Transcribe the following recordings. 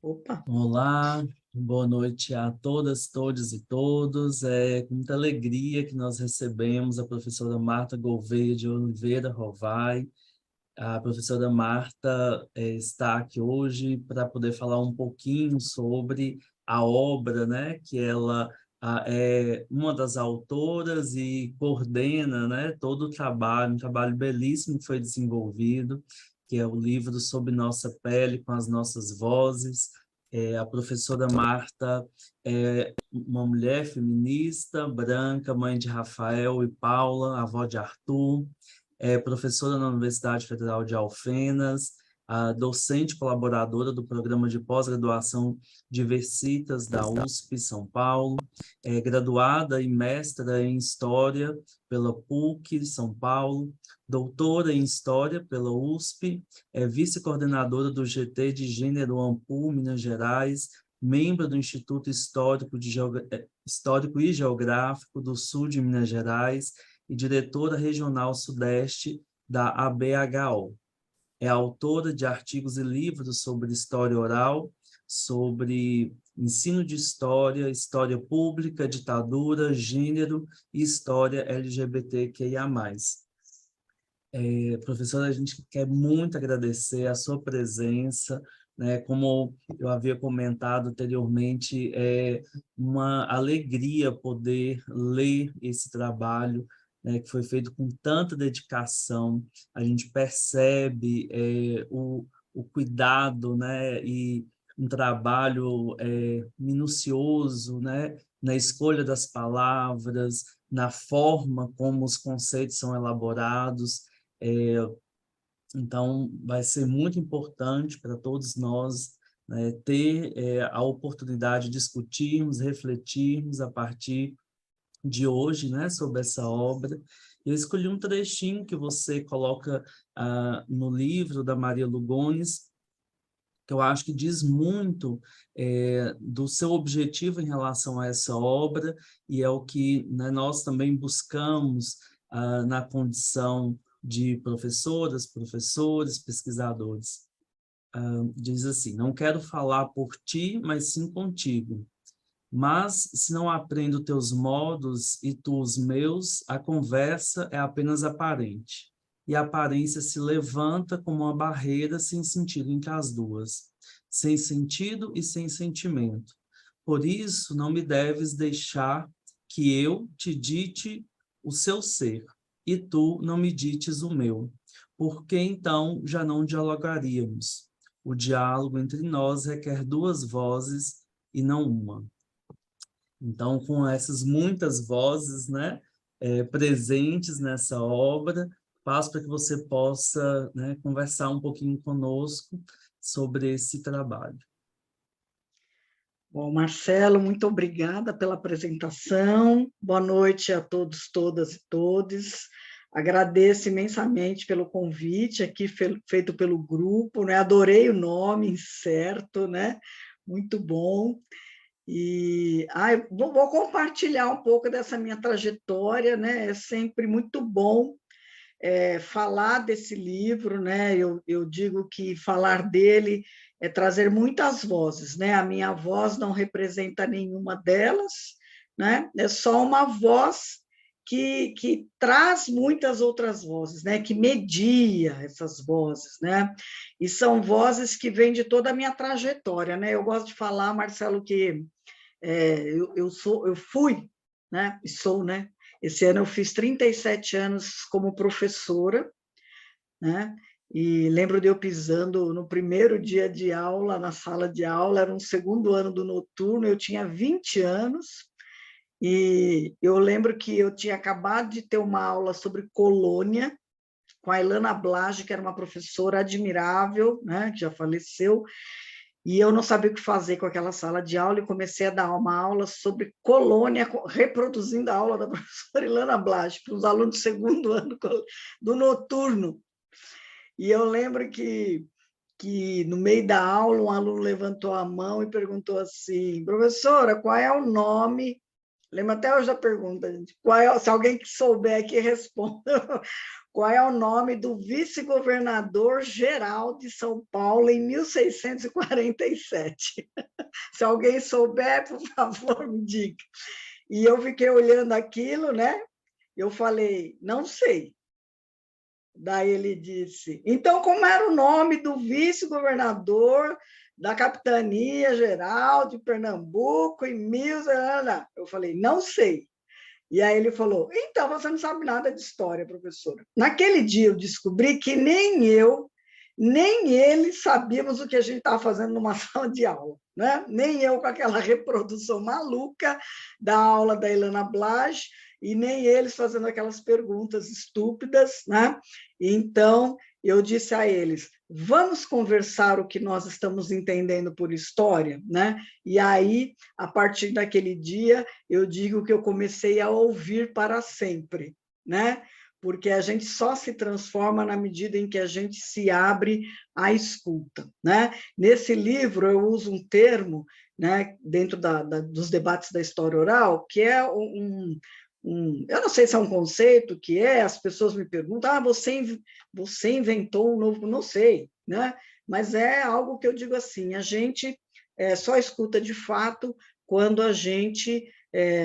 Opa, Olá, boa noite a todas, todos e todos. É com muita alegria que nós recebemos a professora Marta Gouveia de Oliveira Rovai. A professora Marta está aqui hoje para poder falar um pouquinho sobre a obra, né, que ela é uma das autoras e coordena, né, todo o trabalho, um trabalho belíssimo que foi desenvolvido, que é o livro Sob Nossa Pele, com as Nossas Vozes. A professora Marta é uma mulher feminista, branca, mãe de Rafael e Paula, avó de Arthur, é professora na Universidade Federal de Alfenas, a docente colaboradora do programa de pós-graduação Diversitas da USP São Paulo, é graduada e mestra em História pela PUC São Paulo, doutora em História pela USP, é vice-coordenadora do GT de Gênero Ampul, Minas Gerais, membro do Instituto Histórico e Geográfico do Sul de Minas Gerais, e diretora regional Sudeste da ABHO. É autora de artigos e livros sobre história oral, sobre ensino de história, história pública, ditadura, gênero e história LGBTQIA+. Professora, a gente quer muito agradecer a sua presença, né? Como eu havia comentado anteriormente, é uma alegria poder ler esse trabalho, né, que foi feito com tanta dedicação. A gente percebe o cuidado, né, e um trabalho minucioso, né, na escolha das palavras, na forma como os conceitos são elaborados. é, então, vai ser muito importante para todos nós, né, ter a oportunidade de discutirmos, refletirmos a partir de hoje, né, sobre essa obra. Eu escolhi um trechinho que você coloca no livro da Maria Lugones, que eu acho que diz muito do seu objetivo em relação a essa obra, e é o que, né, nós também buscamos na condição de professoras, professores, pesquisadores. Diz assim: não quero falar por ti, mas sim contigo. Mas, se não aprendo teus modos e tu os meus, a conversa é apenas aparente, e a aparência se levanta como uma barreira sem sentido entre as duas, sem sentido e sem sentimento. Por isso, não me deves deixar que eu te dite o seu ser, e tu não me dites o meu, porque então já não dialogaríamos. O diálogo entre nós requer duas vozes e não uma. Então, com essas muitas vozes, né, presentes nessa obra, passo para que você possa, né, conversar um pouquinho conosco sobre esse trabalho. bom, Marcelo, muito obrigada pela apresentação. Boa noite a todos, todas e todes. Agradeço imensamente pelo convite aqui feito pelo grupo, né? Adorei o nome, certo, né? Muito bom. E vou compartilhar um pouco dessa minha trajetória, né? É sempre muito bom falar desse livro, né? Eu digo que falar dele é trazer muitas vozes, né? A minha voz não representa nenhuma delas, né? É só uma voz que traz muitas outras vozes, né? Que media essas vozes, né? E são vozes que vêm de toda a minha trajetória, né? Eu gosto de falar, Marcelo, que eu fui, né? E sou, né? Esse ano eu fiz 37 anos como professora, né? E lembro de eu pisando no primeiro dia de aula, na sala de aula, era um segundo ano do noturno, eu tinha 20 anos, e eu lembro que eu tinha acabado de ter uma aula sobre colônia, com a Ilana Blage, que era uma professora admirável, né, que já faleceu, e eu não sabia o que fazer com aquela sala de aula e comecei a dar uma aula sobre colônia, reproduzindo a aula da professora Ilana Blage para os alunos do segundo ano do noturno. E eu lembro que no meio da aula um aluno levantou a mão e perguntou assim: professora, qual é o nome Lembro até hoje da pergunta, gente. Se alguém que souber aqui responda, qual é o nome do vice-governador geral de São Paulo em 1647? Se alguém souber, por favor, me diga. E eu fiquei olhando aquilo, né? Eu falei, não sei. Daí ele disse, então, como era o nome do vice-governador da Capitania Geral de Pernambuco em 1800? Eu falei, não sei. E aí ele falou, então, você não sabe nada de história, professora. Naquele dia eu descobri que nem eu, nem ele sabíamos o que a gente estava fazendo numa sala de aula, né? Nem eu com aquela reprodução maluca da aula da Ilana Blage, e nem eles fazendo aquelas perguntas estúpidas, né? Então, eu disse a eles, vamos conversar o que nós estamos entendendo por história, né? E aí, a partir daquele dia, eu digo que eu comecei a ouvir para sempre, né? Porque a gente só se transforma na medida em que a gente se abre à escuta, né? Nesse livro, eu uso um termo, né, dentro dos debates da história oral, que é eu não sei se é um conceito, que as pessoas me perguntam, você inventou um novo, não sei, né? Mas é algo que eu digo assim, a gente só escuta de fato quando a gente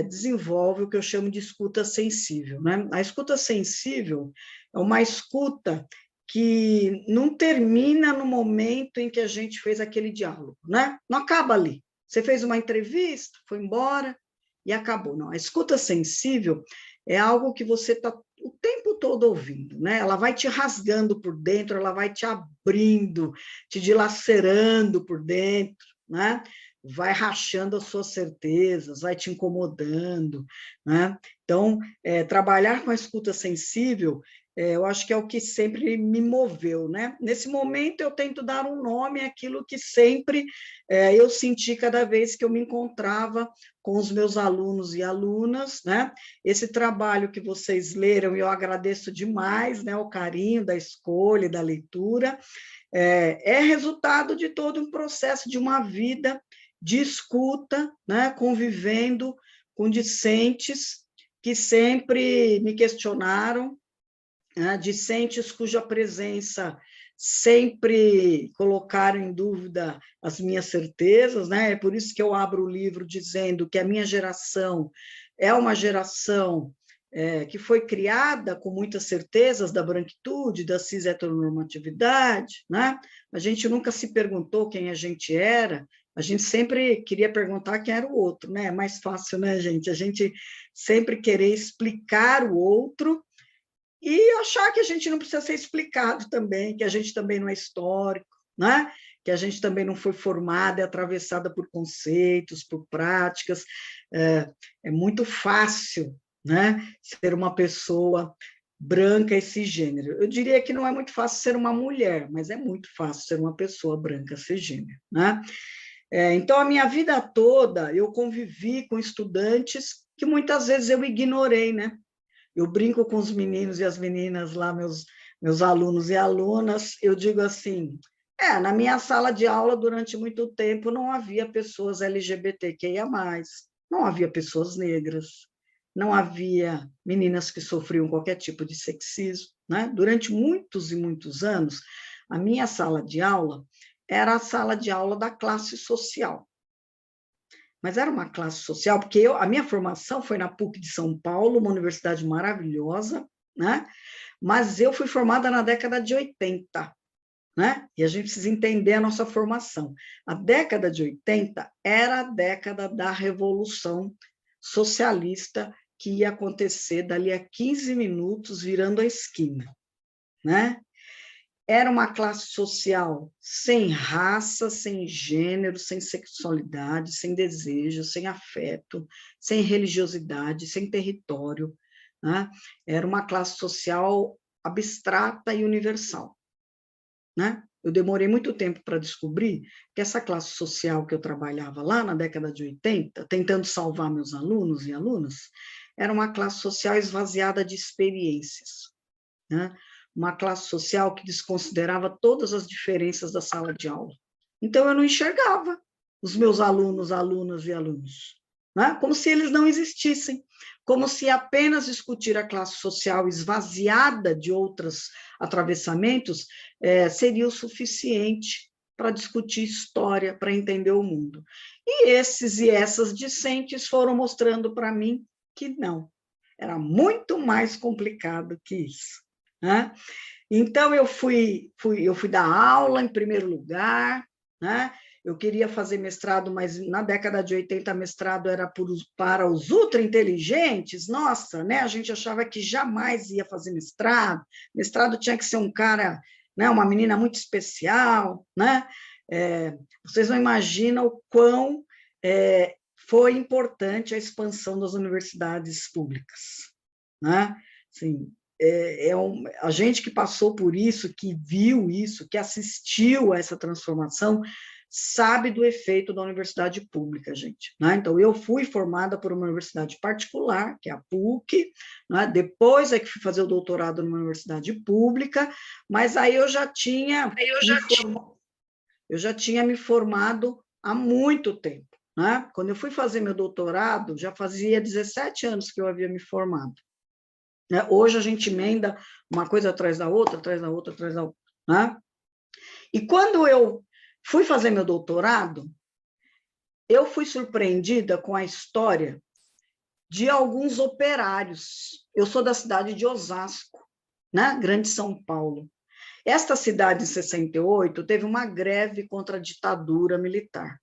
desenvolve o que eu chamo de escuta sensível, né? A escuta sensível é uma escuta que não termina no momento em que a gente fez aquele diálogo, né? Não acaba ali. Você fez uma entrevista, foi embora, e acabou. Não, a escuta sensível é algo que você está o tempo todo ouvindo, né? Ela vai te rasgando por dentro, ela vai te abrindo, te dilacerando por dentro, né? Vai rachando as suas certezas, vai te incomodando, né? Então, trabalhar com a escuta sensível, eu acho que é o que sempre me moveu, né? Nesse momento, eu tento dar um nome àquilo que sempre eu senti cada vez que eu me encontrava com os meus alunos e alunas, né? Esse trabalho que vocês leram, eu agradeço demais, né? O carinho da escolha, da leitura, é resultado de todo um processo de uma vida de escuta, né? Convivendo com discentes que sempre me questionaram, né? Discentes cuja presença sempre colocaram em dúvida as minhas certezas, né? É por isso que eu abro o livro dizendo que a minha geração é uma geração que foi criada com muitas certezas da branquitude, da cis-heteronormatividade, né? A gente nunca se perguntou quem a gente era, a gente sempre queria perguntar quem era o outro, né? É mais fácil, né, gente? A gente sempre querer explicar o outro e achar que a gente não precisa ser explicado também, que a gente também não é histórico, né? Que a gente também não foi formada e atravessada por conceitos, por práticas. É muito fácil, né, ser uma pessoa branca e cisgênero. Eu diria que não é muito fácil ser uma mulher, mas é muito fácil ser uma pessoa branca cisgênero, né? Então, a minha vida toda, eu convivi com estudantes que muitas vezes eu ignorei, né? Eu brinco com os meninos e as meninas lá, meus alunos e alunas, eu digo assim, na minha sala de aula, durante muito tempo, não havia pessoas LGBTQIA+, não havia pessoas negras, não havia meninas que sofriam qualquer tipo de sexismo, né? Durante muitos e muitos anos, a minha sala de aula era a sala de aula da classe social. Mas era uma classe social, porque a minha formação foi na PUC de São Paulo, uma universidade maravilhosa, né? Mas eu fui formada na década de 80, né? E a gente precisa entender a nossa formação. A década de 80 era a década da Revolução Socialista, que ia acontecer dali a 15 minutos, virando a esquina, né? Era uma classe social sem raça, sem gênero, sem sexualidade, sem desejo, sem afeto, sem religiosidade, sem território, né? Era uma classe social abstrata e universal, né? Eu demorei muito tempo para descobrir que essa classe social que eu trabalhava lá na década de 80, tentando salvar meus alunos e alunas, era uma classe social esvaziada de experiências, né? Uma classe social que desconsiderava todas as diferenças da sala de aula. Então, eu não enxergava os meus alunos, alunas e alunos, né? Como se eles não existissem, como se apenas discutir a classe social esvaziada de outros atravessamentos seria o suficiente para discutir história, para entender o mundo. E esses e essas discentes foram mostrando para mim que não, era muito mais complicado que isso, né? Então, eu fui dar aula em primeiro lugar, né? Eu queria fazer mestrado, mas na década de 80, mestrado era para os ultra-inteligentes, nossa, né? A gente achava que jamais ia fazer mestrado, mestrado tinha que ser um cara, né? Uma menina muito especial, né? Vocês não imaginam o quão foi importante a expansão das universidades públicas, né? Assim, a gente que passou por isso, que viu isso, que assistiu a essa transformação, sabe do efeito da universidade pública, gente, né? Então, eu fui formada por uma universidade particular, que é a PUC, né? Depois é que fui fazer o doutorado numa universidade pública, mas aí eu já tinha me formado há muito tempo, né? Quando eu fui fazer meu doutorado, já fazia 17 anos que eu havia me formado. Hoje a gente emenda uma coisa atrás da outra, atrás da outra, atrás da outra, né? E quando eu fui fazer meu doutorado, eu fui surpreendida com a história de alguns operários. Eu sou da cidade de Osasco, né? Grande São Paulo. Esta cidade, em 68, teve uma greve contra a ditadura militar.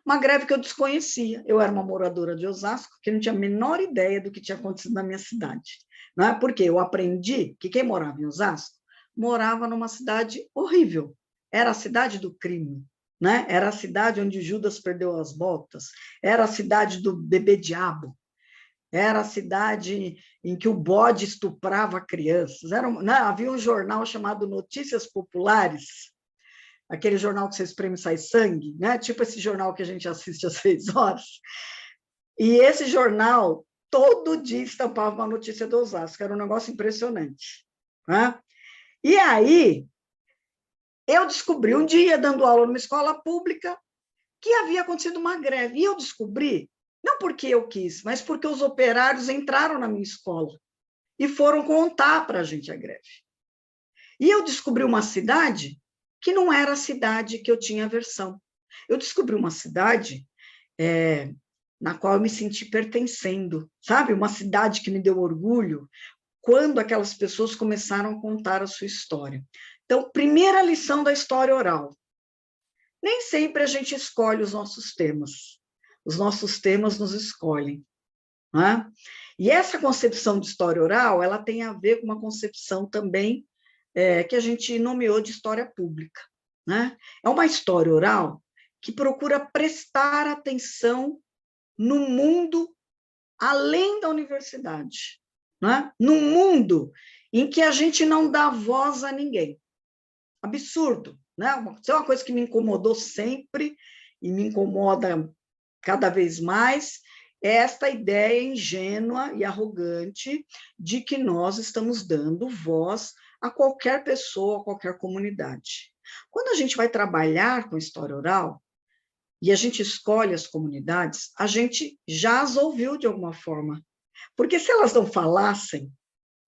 Uma greve que eu desconhecia. Eu era uma moradora de Osasco, que não tinha a menor ideia do que tinha acontecido na minha cidade. Não é? Porque eu aprendi que quem morava em Osasco morava numa cidade horrível. Era a cidade do crime, né? Era a cidade onde Judas perdeu as botas, era a cidade do bebê-diabo, era a cidade em que o bode estuprava crianças. Havia um jornal chamado Notícias Populares, aquele jornal que você espreme e sai sangue, né? Tipo esse jornal que a gente assiste às 6 horas. E esse jornal, todo dia, estampava uma notícia do Osasco, era um negócio impressionante, né? E aí, eu descobri um dia, dando aula numa escola pública, que havia acontecido uma greve. E eu descobri, não porque eu quis, mas porque os operários entraram na minha escola e foram contar para a gente a greve. E eu descobri uma cidade que não era a cidade que eu tinha aversão. Eu descobri uma cidade na qual eu me senti pertencendo, sabe? Uma cidade que me deu orgulho quando aquelas pessoas começaram a contar a sua história. Então, primeira lição da história oral. Nem sempre a gente escolhe os nossos temas. Os nossos temas nos escolhem, né? E essa concepção de história oral, ela tem a ver com uma concepção também que a gente nomeou de história pública, né? É uma história oral que procura prestar atenção no mundo além da universidade, né? Num mundo em que a gente não dá voz a ninguém. Absurdo, né? Isso é uma coisa que me incomodou sempre e me incomoda cada vez mais, é esta ideia ingênua e arrogante de que nós estamos dando voz a qualquer pessoa, a qualquer comunidade. Quando a gente vai trabalhar com história oral, e a gente escolhe as comunidades, a gente já as ouviu de alguma forma. Porque se elas não falassem,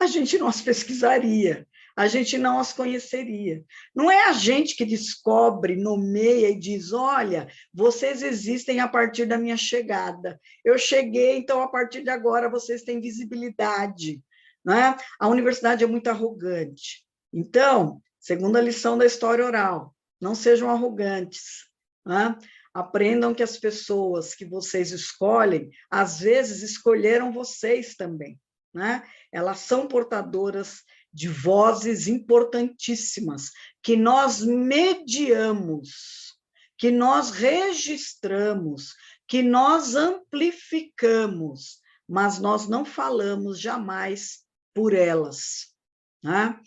a gente não as pesquisaria, a gente não as conheceria. Não é a gente que descobre, nomeia e diz, olha, vocês existem a partir da minha chegada. Eu cheguei, então, a partir de agora, vocês têm visibilidade. Não é? A universidade é muito arrogante. Então, segunda lição da história oral, não sejam arrogantes. Não é? Aprendam que as pessoas que vocês escolhem, às vezes, escolheram vocês também. Né? Elas são portadoras de vozes importantíssimas, que nós mediamos, que nós registramos, que nós amplificamos, mas nós não falamos jamais por elas. Né?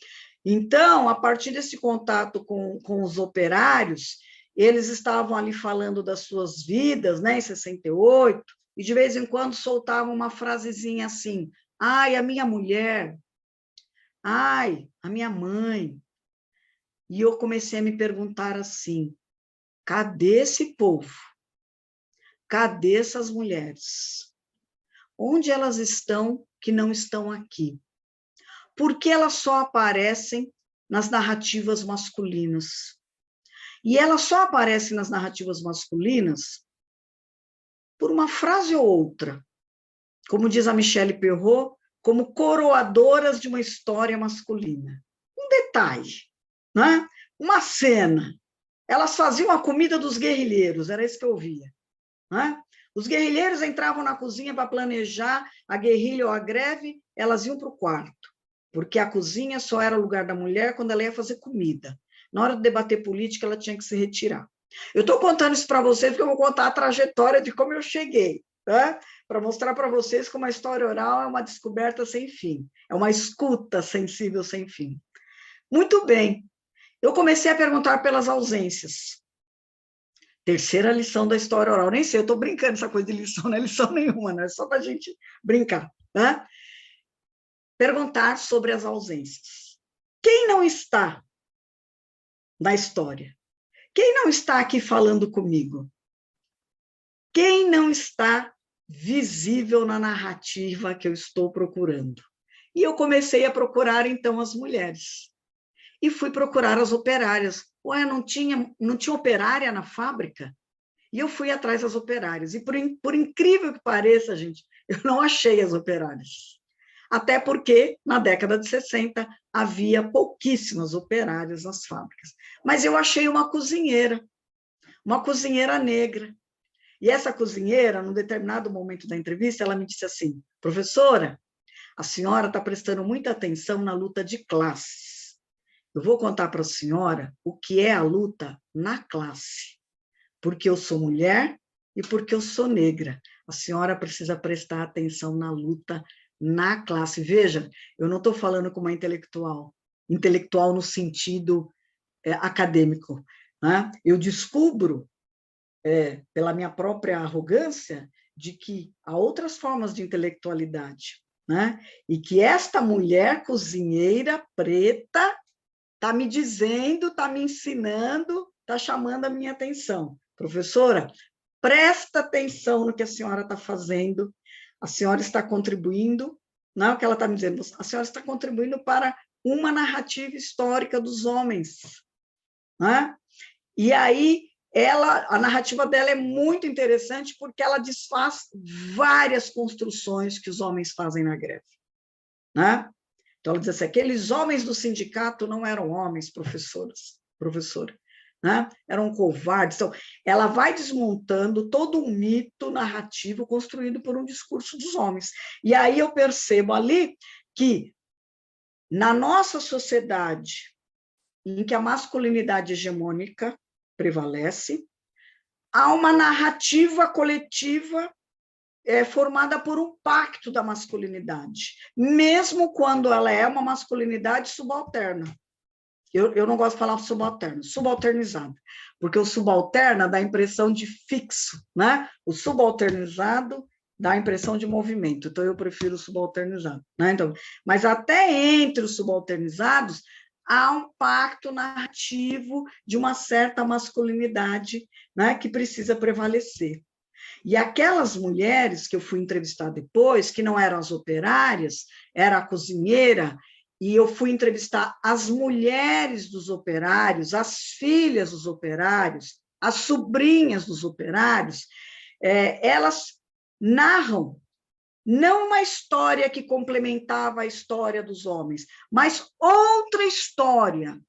Então, a partir desse contato com os operários, eles estavam ali falando das suas vidas, né, em 68, e de vez em quando soltavam uma frasezinha assim, ai, a minha mulher, ai, a minha mãe. E eu comecei a me perguntar assim, cadê esse povo? cadê essas mulheres? Onde elas estão que não estão aqui? Por que elas só aparecem nas narrativas masculinas? E elas só aparecem nas narrativas masculinas por uma frase ou outra, como diz a Michelle Perrault, como coroadoras de uma história masculina. Um detalhe, né? Uma cena. Elas faziam a comida dos guerrilheiros, era isso que eu ouvia. Né? Os guerrilheiros entravam na cozinha para planejar a guerrilha ou a greve, elas iam para o quarto, porque a cozinha só era o lugar da mulher quando ela ia fazer comida. Na hora de debater política, ela tinha que se retirar. Eu estou contando isso para vocês porque eu vou contar a trajetória de como eu cheguei, tá? Para mostrar para vocês como a história oral é uma descoberta sem fim, é uma escuta sensível sem fim. Muito bem, eu comecei a perguntar pelas ausências. Terceira lição da história oral, nem sei, eu estou brincando essa coisa de lição, não é lição nenhuma, não é só para a gente brincar, tá? Perguntar sobre as ausências. Quem não está na história? Quem não está aqui falando comigo? Quem não está visível na narrativa que eu estou procurando? E eu comecei a procurar, então, as mulheres. E fui procurar as operárias. Ué, não tinha operária na fábrica? E eu fui atrás das operárias. E por incrível que pareça, gente, eu não achei as operárias. Até porque, na década de 60, havia pouquíssimas operárias nas fábricas. Mas eu achei uma cozinheira negra. E essa cozinheira, num determinado momento da entrevista, ela me disse assim: professora, a senhora está prestando muita atenção na luta de classes. Eu vou contar para a senhora o que é a luta na classe. Porque eu sou mulher e porque eu sou negra. A senhora precisa prestar atenção na luta na classe. Veja, eu não estou falando com uma intelectual no sentido acadêmico. Né? Eu descubro, pela minha própria arrogância, de que há outras formas de intelectualidade. Né? E que esta mulher cozinheira preta está me dizendo, está me ensinando, está chamando a minha atenção. Professora, presta atenção no que a senhora está fazendo, a senhora está contribuindo, não é o que ela está me dizendo, a senhora está contribuindo para uma narrativa histórica dos homens. Né? E aí, a narrativa dela é muito interessante porque ela desfaz várias construções que os homens fazem na greve. Né? Então, ela diz assim, aqueles homens do sindicato não eram homens, professora, né? Eram covardes. Então, ela vai desmontando todo um mito narrativo construído por um discurso dos homens. E aí eu percebo ali que, na nossa sociedade, em que a masculinidade hegemônica prevalece, há uma narrativa coletiva formada por um pacto da masculinidade, mesmo quando ela é uma masculinidade subalterna. Eu não gosto de falar subalterno, subalternizado, porque o subalterna dá a impressão de fixo, né? O subalternizado dá a impressão de movimento, então eu prefiro o subalternizado. Né? Então, mas até entre os subalternizados há um pacto narrativo de uma certa masculinidade, né, que precisa prevalecer. E aquelas mulheres que eu fui entrevistar depois, que não eram as operárias, era a cozinheira, e eu fui entrevistar as mulheres dos operários, as filhas dos operários, as sobrinhas dos operários, elas narram não uma história que complementava a história dos homens, mas outra história,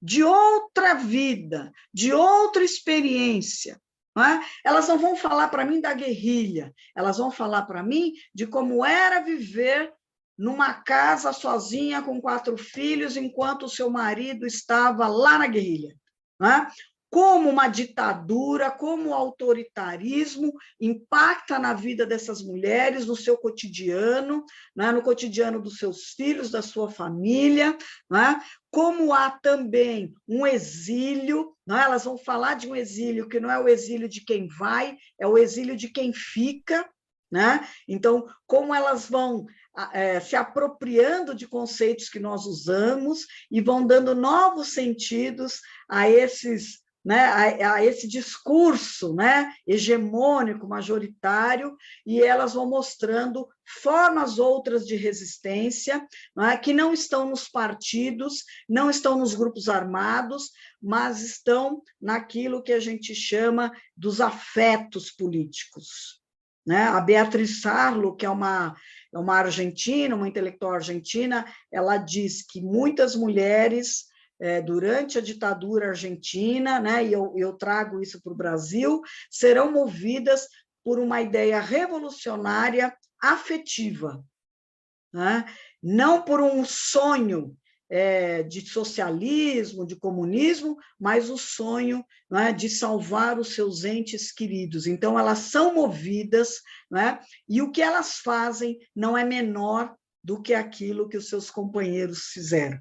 de outra vida, de outra experiência. Não é? Elas não vão falar para mim da guerrilha, elas vão falar para mim de como era viver numa casa sozinha com 4 filhos, enquanto o seu marido estava lá na guerrilha. Não é? Como uma ditadura, como o autoritarismo impacta na vida dessas mulheres, no seu cotidiano, né? No cotidiano dos seus filhos, da sua família, né? Como há também um exílio, né? Elas vão falar de um exílio que não é o exílio de quem vai, é o exílio de quem fica. Né? Então, como elas vão se apropriando de conceitos que nós usamos e vão dando novos sentidos a esses né, a esse discurso, né, hegemônico, majoritário, e elas vão mostrando formas outras de resistência, né, que não estão nos partidos, não estão nos grupos armados, mas estão naquilo que a gente chama dos afetos políticos. Né? A Beatriz Sarlo, que é uma argentina, uma intelectual argentina, ela diz que muitas mulheres, durante a ditadura argentina, né, e eu trago isso para o Brasil, serão movidas por uma ideia revolucionária afetiva, né? Não por um sonho de socialismo, de comunismo, mas o sonho, né, de salvar os seus entes queridos. Então, elas são movidas, né, e o que elas fazem não é menor do que aquilo que os seus companheiros fizeram.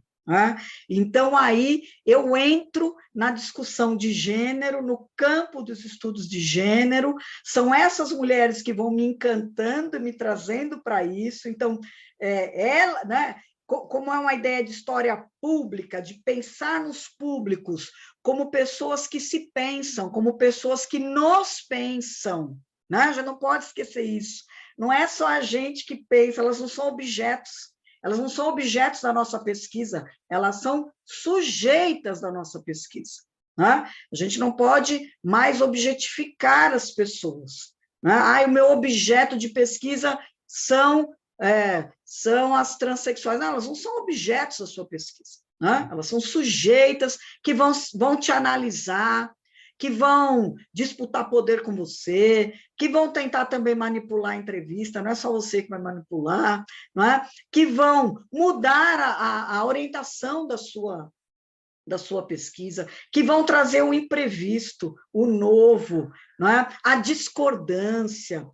Então, aí eu entro na discussão de gênero, no campo dos estudos de gênero, são essas mulheres que vão me encantando, me trazendo para isso. Então, ela, né, como é uma ideia de história pública, de pensar nos públicos como pessoas que se pensam, como pessoas que nos pensam, né? Já não pode esquecer isso. Não é só a gente que pensa, elas não são objetos. Elas não são objetos da nossa pesquisa, elas são sujeitas da nossa pesquisa. Né? A gente não pode mais objetificar as pessoas. Né? O meu objeto de pesquisa são as transexuais. Não, elas não são objetos da sua pesquisa. Né? Elas são sujeitas que vão te analisar, que vão disputar poder com você, que vão tentar também manipular a entrevista, não é só você que vai manipular, não é? Que vão mudar a orientação da sua pesquisa, que vão trazer o imprevisto, o novo, não é? A discordância.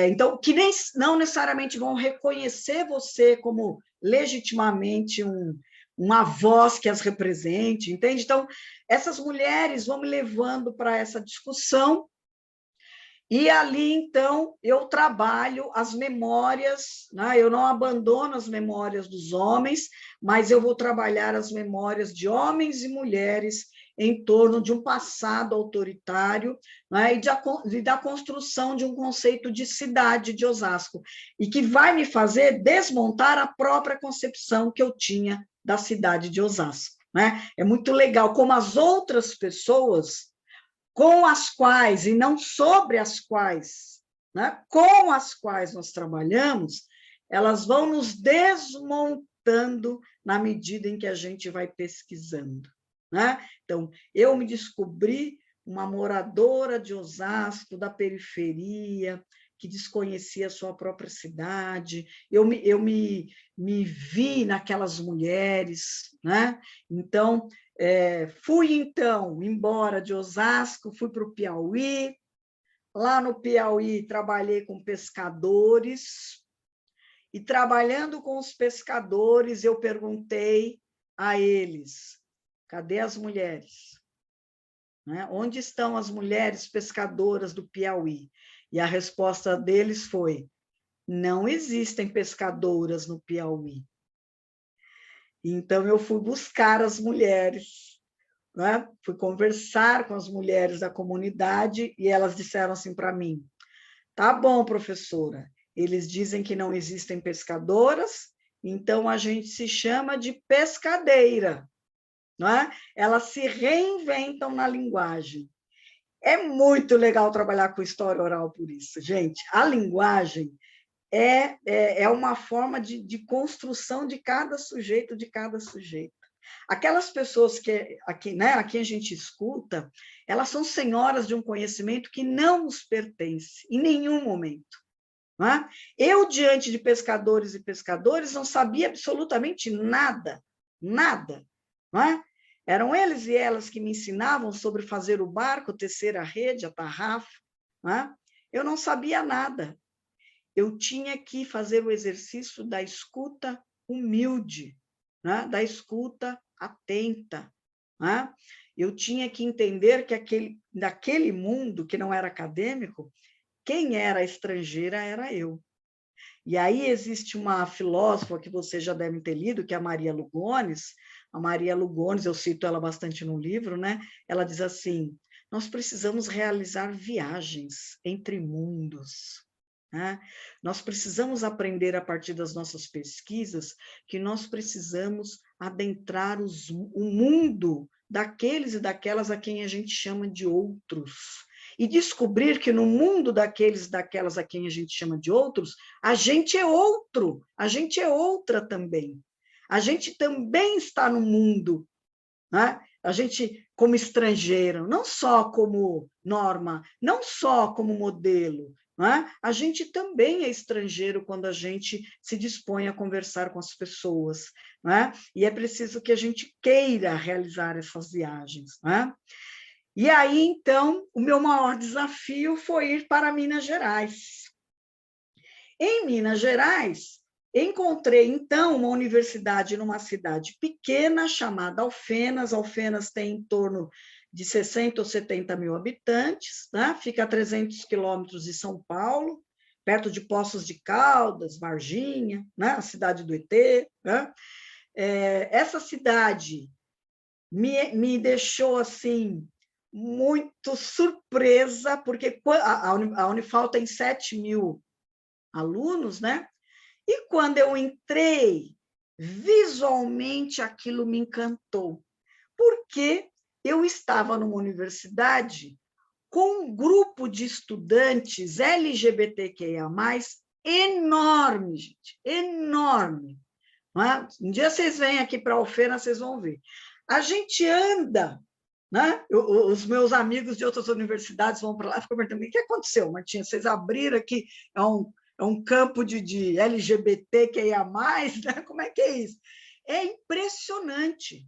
Então, que não necessariamente vão reconhecer você como legitimamente uma voz que as represente, entende? Então, essas mulheres vão me levando para essa discussão, e ali, então, eu trabalho as memórias, né? Eu não abandono as memórias dos homens, mas eu vou trabalhar as memórias de homens e mulheres em torno de um passado autoritário, né? E da construção de um conceito de cidade de Osasco, e que vai me fazer desmontar a própria concepção que eu tinha da cidade de Osasco. Né? É muito legal como as outras pessoas com as quais, e não sobre as quais, né, com as quais nós trabalhamos, elas vão nos desmontando na medida em que a gente vai pesquisando. Né? Então, eu me descobri uma moradora de Osasco, da periferia, que desconhecia a sua própria cidade, eu me vi naquelas mulheres, né? Então, fui, então, embora de Osasco, fui para o Piauí, lá no Piauí trabalhei com pescadores, e trabalhando com os pescadores, eu perguntei a eles, cadê as mulheres? Né? Onde estão as mulheres pescadoras do Piauí? E a resposta deles foi, não existem pescadoras no Piauí. Então, eu fui buscar as mulheres, né? Fui conversar com as mulheres da comunidade, e elas disseram assim para mim, tá bom, professora, eles dizem que não existem pescadoras, então a gente se chama de pescadeira. Não é? Elas se reinventam na linguagem. É muito legal trabalhar com história oral por isso, gente. A linguagem é uma forma de construção de cada sujeito, Aquelas pessoas que aqui, né, aqui a gente escuta, elas são senhoras de um conhecimento que não nos pertence em nenhum momento. Não é? Eu, diante de pescadores e pescadores, não sabia absolutamente nada, nada. Não é? Eram eles e elas que me ensinavam sobre fazer o barco, tecer a rede, a tarrafa. Não é? Eu não sabia nada. Eu tinha que fazer o exercício da escuta humilde, né? Da escuta atenta. Né? Eu tinha que entender que naquele mundo que não era acadêmico, quem era estrangeira era eu. E aí existe uma filósofa que vocês já devem ter lido, que é a Maria Lugones, a Maria Lugones, eu cito ela bastante no livro, né? Ela diz assim, nós precisamos realizar viagens entre mundos, né? Nós precisamos aprender a partir das nossas pesquisas que nós precisamos adentrar o mundo daqueles e daquelas a quem a gente chama de outros, e descobrir que no mundo daqueles e daquelas a quem a gente chama de outros, a gente é outro, a gente é outra também. A gente também está no mundo, né? A gente como estrangeiro, não só como norma, não só como modelo, né? A gente também é estrangeiro quando a gente se dispõe a conversar com as pessoas, né? E é preciso que a gente queira realizar essas viagens, né? E aí, então, o meu maior desafio foi ir para Minas Gerais. Em Minas Gerais, encontrei, então, uma universidade numa cidade pequena, chamada Alfenas. Alfenas tem em torno de 60 ou 70 mil habitantes, né? Fica a 300 quilômetros de São Paulo, perto de Poços de Caldas, Varginha, né? A cidade do ET. Né? Essa cidade me deixou, assim, muito surpresa, porque a Unifal tem 7 mil alunos, né? E quando eu entrei, visualmente aquilo me encantou, porque eu estava numa universidade com um grupo de estudantes LGBTQIA+, enorme, gente, enorme. Não é? Um dia vocês vêm aqui para a Alfena, vocês vão ver. A gente anda, né? Os meus amigos de outras universidades vão para lá e ficam perguntando, o que aconteceu, Martinha? Vocês abriram aqui, é um campo de LGBTQIA+, né? Como é que é isso? É impressionante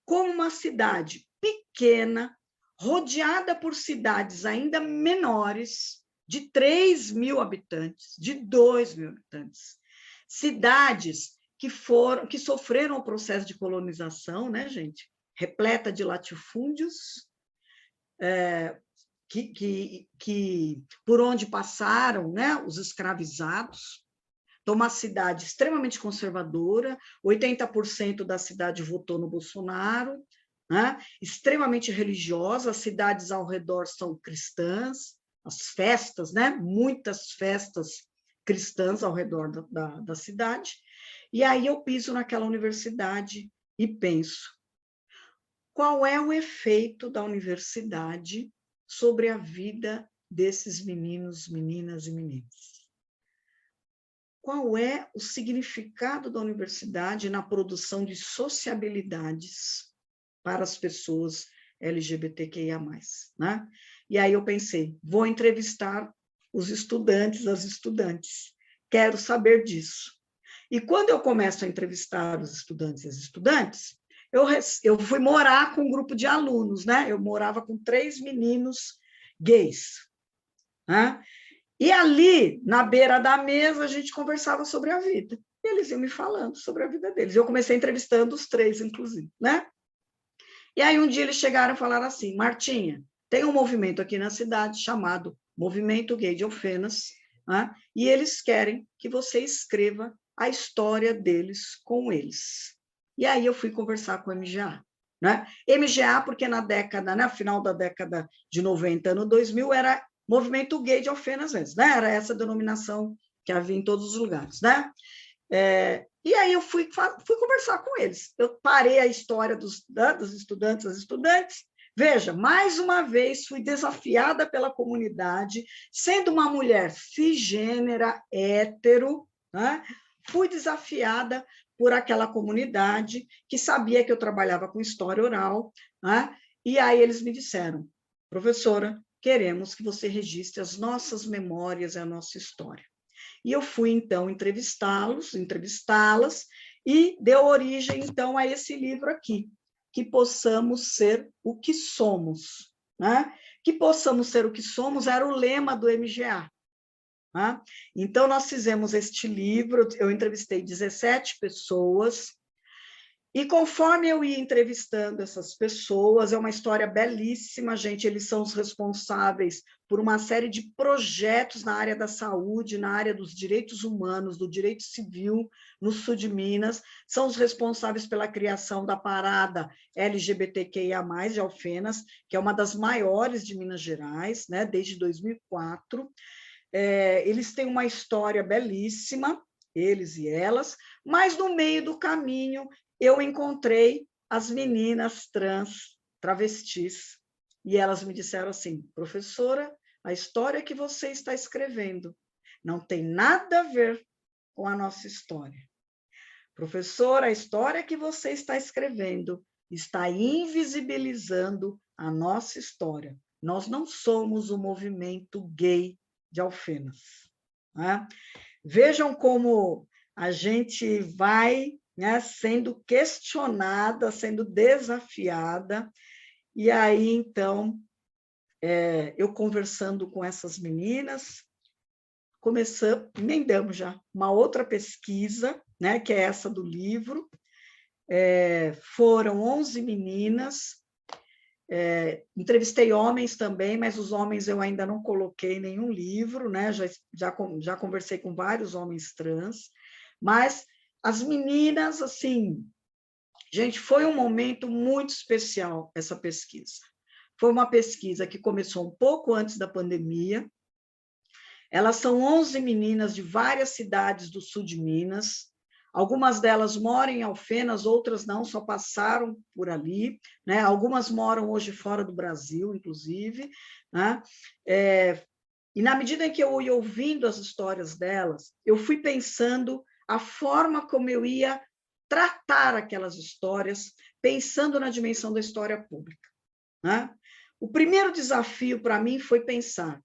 como uma cidade pequena, rodeada por cidades ainda menores, de 3 mil habitantes, de 2 mil habitantes, cidades que sofreram o processo de colonização, né, gente? Repleta de latifúndios, que por onde passaram, né, os escravizados. Então, uma cidade extremamente conservadora, 80% da cidade votou no Bolsonaro, né? Extremamente religiosa, as cidades ao redor são cristãs, as festas, né? Muitas festas cristãs ao redor da cidade. E aí eu piso naquela universidade e penso, qual é o efeito da universidade sobre a vida desses meninos, meninas e meninos? Qual é o significado da universidade na produção de sociabilidades para as pessoas LGBTQIA+, né? E aí eu pensei, vou entrevistar os estudantes, as estudantes, quero saber disso. E quando eu começo a entrevistar os estudantes e as estudantes, eu fui morar com um grupo de alunos, né? Eu morava com 3 meninos gays, né? E ali, na beira da mesa, a gente conversava sobre a vida. E eles iam me falando sobre a vida deles. Eu comecei entrevistando os 3, inclusive, né? E aí um dia eles chegaram e falaram assim, Martinha, tem um movimento aqui na cidade chamado Movimento Gay de Alfenas, né? E eles querem que você escreva a história deles com eles. E aí eu fui conversar com o MGA. Né? MGA, porque na década, né, final da década de 90, ano 2000, era Movimento Gay de Alfenas, né? Era essa denominação que havia em todos os lugares. Né? E aí eu fui conversar com eles. Eu parei a história dos estudantes, das estudantes. Veja, mais uma vez fui desafiada pela comunidade, sendo uma mulher cisgênera, hétero, né? Fui desafiada por aquela comunidade que sabia que eu trabalhava com história oral, né? E aí eles me disseram, professora, queremos que você registre as nossas memórias e a nossa história. E eu fui, então, entrevistá-las, e deu origem, então, a esse livro aqui, Que Possamos Ser o que Somos. Né? Que possamos ser o que somos era o lema do MGA. Né? Então, nós fizemos este livro, eu entrevistei 17 pessoas, E conforme eu ia entrevistando essas pessoas, é uma história belíssima, gente, eles são os responsáveis por uma série de projetos na área da saúde, na área dos direitos humanos, do direito civil, no sul de Minas, são os responsáveis pela criação da parada LGBTQIA+, de Alfenas, que é uma das maiores de Minas Gerais, né, desde 2004. Eles têm uma história belíssima, eles e elas, mas no meio do caminho eu encontrei as meninas trans, travestis, e elas me disseram assim, professora, a história que você está escrevendo não tem nada a ver com a nossa história. Professora, a história que você está escrevendo está invisibilizando a nossa história. Nós não somos o movimento gay de Alfenas. Né? Vejam como a gente vai, né, sendo questionada, sendo desafiada, e aí, então, eu conversando com essas meninas, emendamos já uma outra pesquisa, né, que é essa do livro, foram 11 meninas, entrevistei homens também, mas os homens eu ainda não coloquei em nenhum livro, né? Já conversei com vários homens trans, mas as meninas, assim, gente, foi um momento muito especial essa pesquisa. Foi uma pesquisa que começou um pouco antes da pandemia. Elas são 11 meninas de várias cidades do sul de Minas. Algumas delas moram em Alfenas, outras não, só passaram por ali, né? Algumas moram hoje fora do Brasil, inclusive, né? E na medida em que eu ia ouvindo as histórias delas, eu fui pensando a forma como eu ia tratar aquelas histórias, pensando na dimensão da história pública, né? O primeiro desafio para mim foi pensar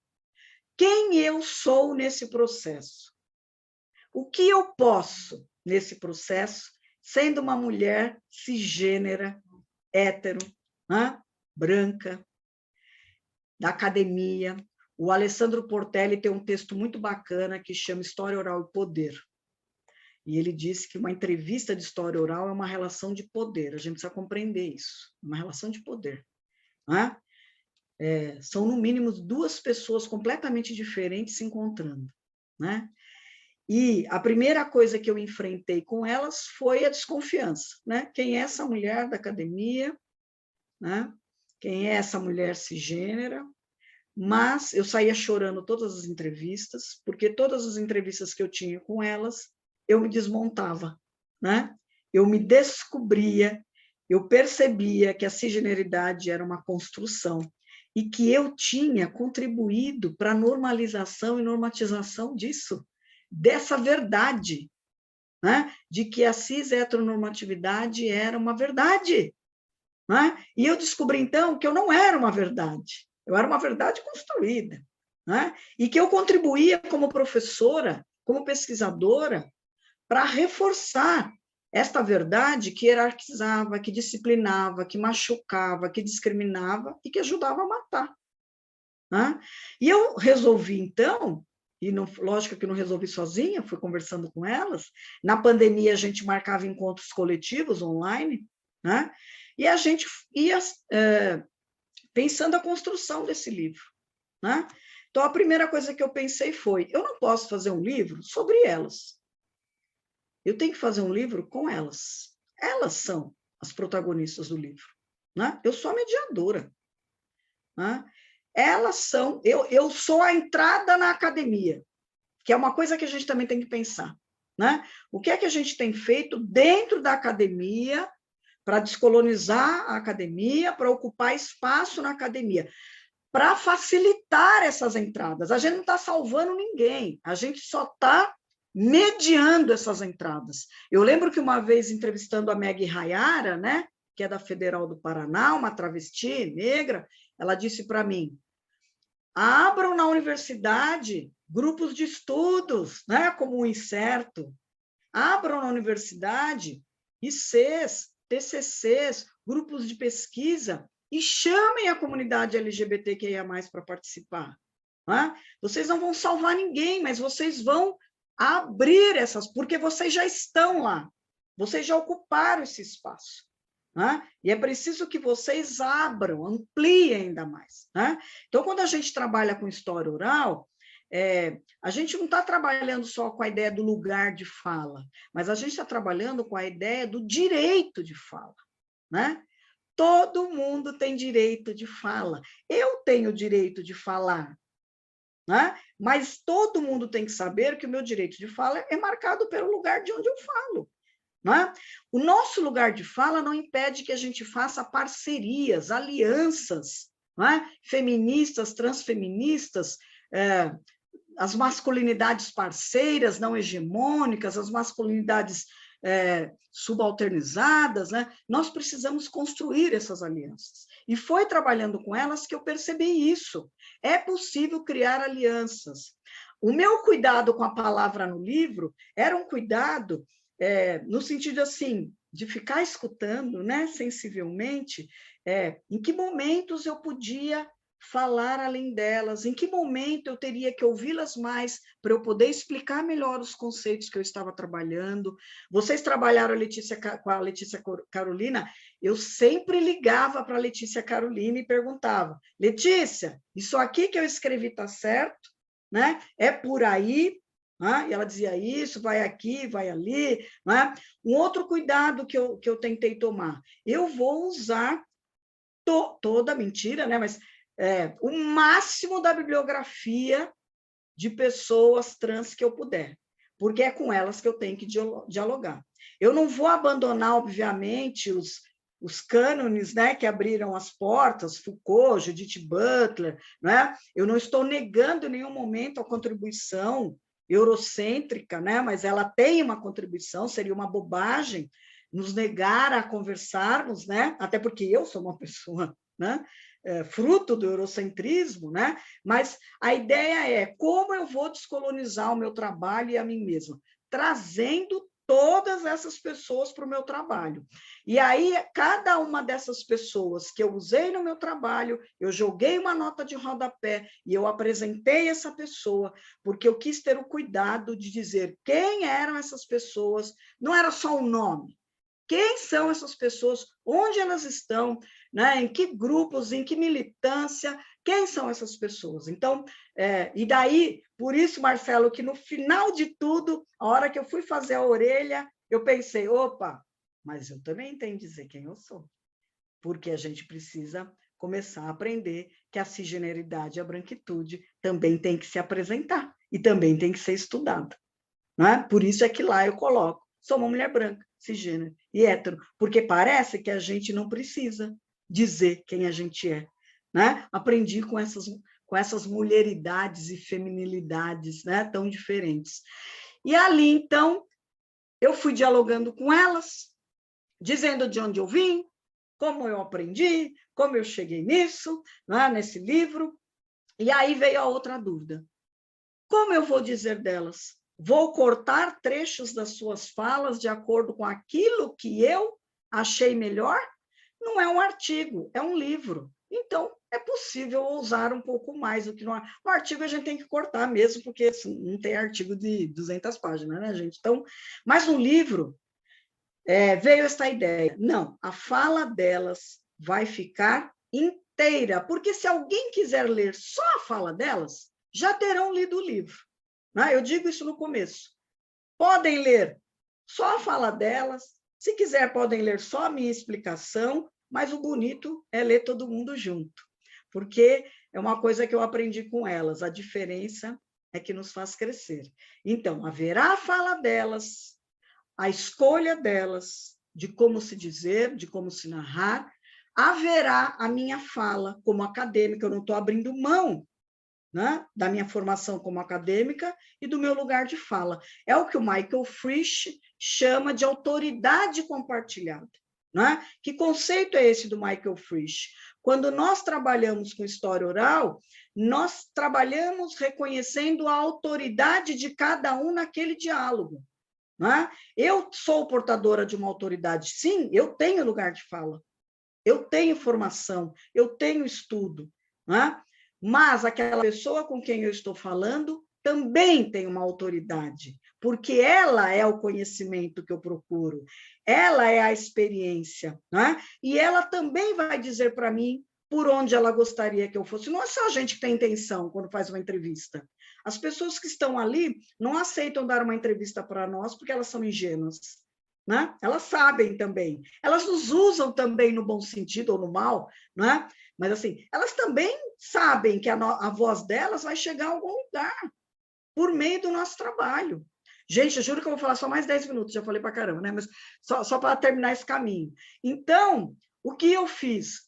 quem eu sou nesse processo, o que eu posso nesse processo, sendo uma mulher cisgênera, hétero, né? Branca, da academia. O Alessandro Portelli tem um texto muito bacana que chama História Oral e Poder. E ele disse que uma entrevista de história oral é uma relação de poder. A gente precisa compreender isso, uma relação de poder. Né? São, no mínimo, duas pessoas completamente diferentes se encontrando. Né? E a primeira coisa que eu enfrentei com elas foi a desconfiança. Né? Quem é essa mulher da academia? Né? Quem é essa mulher cisgênera? Mas eu saía chorando todas as entrevistas, porque todas as entrevistas que eu tinha com elas, eu me desmontava, né? Eu me descobria, eu percebia que a cisgeneridade era uma construção e que eu tinha contribuído para a normalização e normatização disso, dessa verdade, né? De que a cis-heteronormatividade era uma verdade. Né? E eu descobri, então, que eu não era uma verdade, eu era uma verdade construída, né? E que eu contribuía como professora, como pesquisadora, para reforçar esta verdade que hierarquizava, que disciplinava, que machucava, que discriminava e que ajudava a matar. Né? E eu resolvi, então, e não, lógico que não resolvi sozinha, fui conversando com elas, na pandemia a gente marcava encontros coletivos online, né? E a gente ia pensando a construção desse livro. Né? Então, a primeira coisa que eu pensei foi, eu não posso fazer um livro sobre elas. Eu tenho que fazer um livro com elas. Elas são as protagonistas do livro. Né? Eu sou a mediadora. Né? Elas são... Eu sou a entrada na academia, que é uma coisa que a gente também tem que pensar. Né? O que é que a gente tem feito dentro da academia para descolonizar a academia, para ocupar espaço na academia, para facilitar essas entradas. A gente não está salvando ninguém, a gente só está mediando essas entradas. Eu lembro que uma vez, entrevistando a Meg Rayara, né, que é da Federal do Paraná, uma travesti negra, ela disse para mim, abram na universidade grupos de estudos, né, como o Incerto, abram na universidade ICs, TCCs, grupos de pesquisa, e chamem a comunidade LGBTQIA+, para participar. Né? Vocês não vão salvar ninguém, mas vocês vão abrir essas, porque vocês já estão lá. vocês já ocuparam esse espaço. Né? E é preciso que vocês abram, ampliem ainda mais. Né? Então, quando a gente trabalha com história oral, a gente não está trabalhando só com a ideia do lugar de fala, mas a gente está trabalhando com a ideia do direito de fala. Né? Todo mundo tem direito de fala. Eu tenho direito de falar, né? Mas todo mundo tem que saber que o meu direito de fala é marcado pelo lugar de onde eu falo. Né? O nosso lugar de fala não impede que a gente faça parcerias, alianças, né? Feministas, transfeministas, as masculinidades parceiras, não hegemônicas, as masculinidades subalternizadas, né? Nós precisamos construir essas alianças. E foi trabalhando com elas que eu percebi isso. É possível criar alianças. O meu cuidado com a palavra no livro era um cuidado no sentido assim, de ficar escutando, né, sensivelmente, em que momentos eu podia falar além delas, em que momento eu teria que ouvi-las mais para eu poder explicar melhor os conceitos que eu estava trabalhando. Vocês trabalharam com a Letícia Carolina, eu sempre ligava para a Letícia Carolina e perguntava, Letícia, isso aqui que eu escrevi está certo? Né? É por aí? E ela dizia isso, vai aqui, vai ali. Né? Um outro cuidado que eu tentei tomar, eu vou usar toda mentira, né? Mas o máximo da bibliografia de pessoas trans que eu puder, porque é com elas que eu tenho que dialogar. Eu não vou abandonar, obviamente, os cânones, né, que abriram as portas, Foucault, Judith Butler, né? Eu não estou negando em nenhum momento a contribuição eurocêntrica, né? Mas ela tem uma contribuição, seria uma bobagem nos negar a conversarmos, né? Até porque eu sou uma pessoa, né? Fruto do eurocentrismo, né? Mas a ideia é como eu vou descolonizar o meu trabalho e a mim mesma, trazendo todas essas pessoas para o meu trabalho. E aí, cada uma dessas pessoas que eu usei no meu trabalho, eu joguei uma nota de rodapé e eu apresentei essa pessoa, porque eu quis ter o cuidado de dizer quem eram essas pessoas, não era só um nome. Quem são essas pessoas? Onde elas estão? Né? Em que grupos? Em que militância? Quem são essas pessoas? Então, e daí, por isso, Marcelo, que no final de tudo, a hora que eu fui fazer a orelha, eu pensei, opa, mas eu também tenho que dizer quem eu sou, porque a gente precisa começar a aprender que a cisgeneridade e a branquitude também tem que se apresentar e também tem que ser estudada. Né? Por isso é que lá eu coloco, sou uma mulher branca, cisgênero e hétero, porque parece que a gente não precisa dizer quem a gente é. Né? Aprendi com essas mulheridades e feminilidades, né, tão diferentes. E ali, então, eu fui dialogando com elas, dizendo de onde eu vim, como eu aprendi, como eu cheguei nisso, né, nesse livro. E aí veio a outra dúvida. Como eu vou dizer delas? Vou cortar trechos das suas falas de acordo com aquilo que eu achei melhor? Não é um artigo, é um livro. Então, é possível usar um pouco mais do que no artigo. A gente tem que cortar mesmo, porque não tem artigo de 200 páginas, né, gente? Então, mas no livro veio esta ideia. Não, a fala delas vai ficar inteira, porque se alguém quiser ler só a fala delas, já terão lido o livro. Eu digo isso no começo. Podem ler só a fala delas, se quiser podem ler só a minha explicação, mas o bonito é ler todo mundo junto, porque é uma coisa que eu aprendi com elas, a diferença é que nos faz crescer. Então, haverá a fala delas, a escolha delas, de como se dizer, de como se narrar, haverá a minha fala como acadêmica, eu não estou abrindo mão, né, da minha formação como acadêmica e do meu lugar de fala. É o que o Michael Frisch chama de autoridade compartilhada. Né? Que conceito é esse do Michael Frisch? Quando nós trabalhamos com história oral, nós trabalhamos reconhecendo a autoridade de cada um naquele diálogo. Né? Eu sou portadora de uma autoridade, sim, eu tenho lugar de fala, eu tenho formação, eu tenho estudo, né? Mas aquela pessoa com quem eu estou falando também tem uma autoridade, porque ela é o conhecimento que eu procuro, ela é a experiência, né? E ela também vai dizer para mim por onde ela gostaria que eu fosse. Não é só a gente que tem intenção quando faz uma entrevista. As pessoas que estão ali não aceitam dar uma entrevista para nós porque elas são ingênuas, né? Elas sabem também. Elas nos usam também no bom sentido ou no mal, né? Mas, assim, elas também sabem que a voz delas vai chegar a algum lugar por meio do nosso trabalho. Gente, eu juro que eu vou falar só mais 10 minutos, já falei para caramba, né? Mas só para terminar esse caminho. Então, o que eu fiz?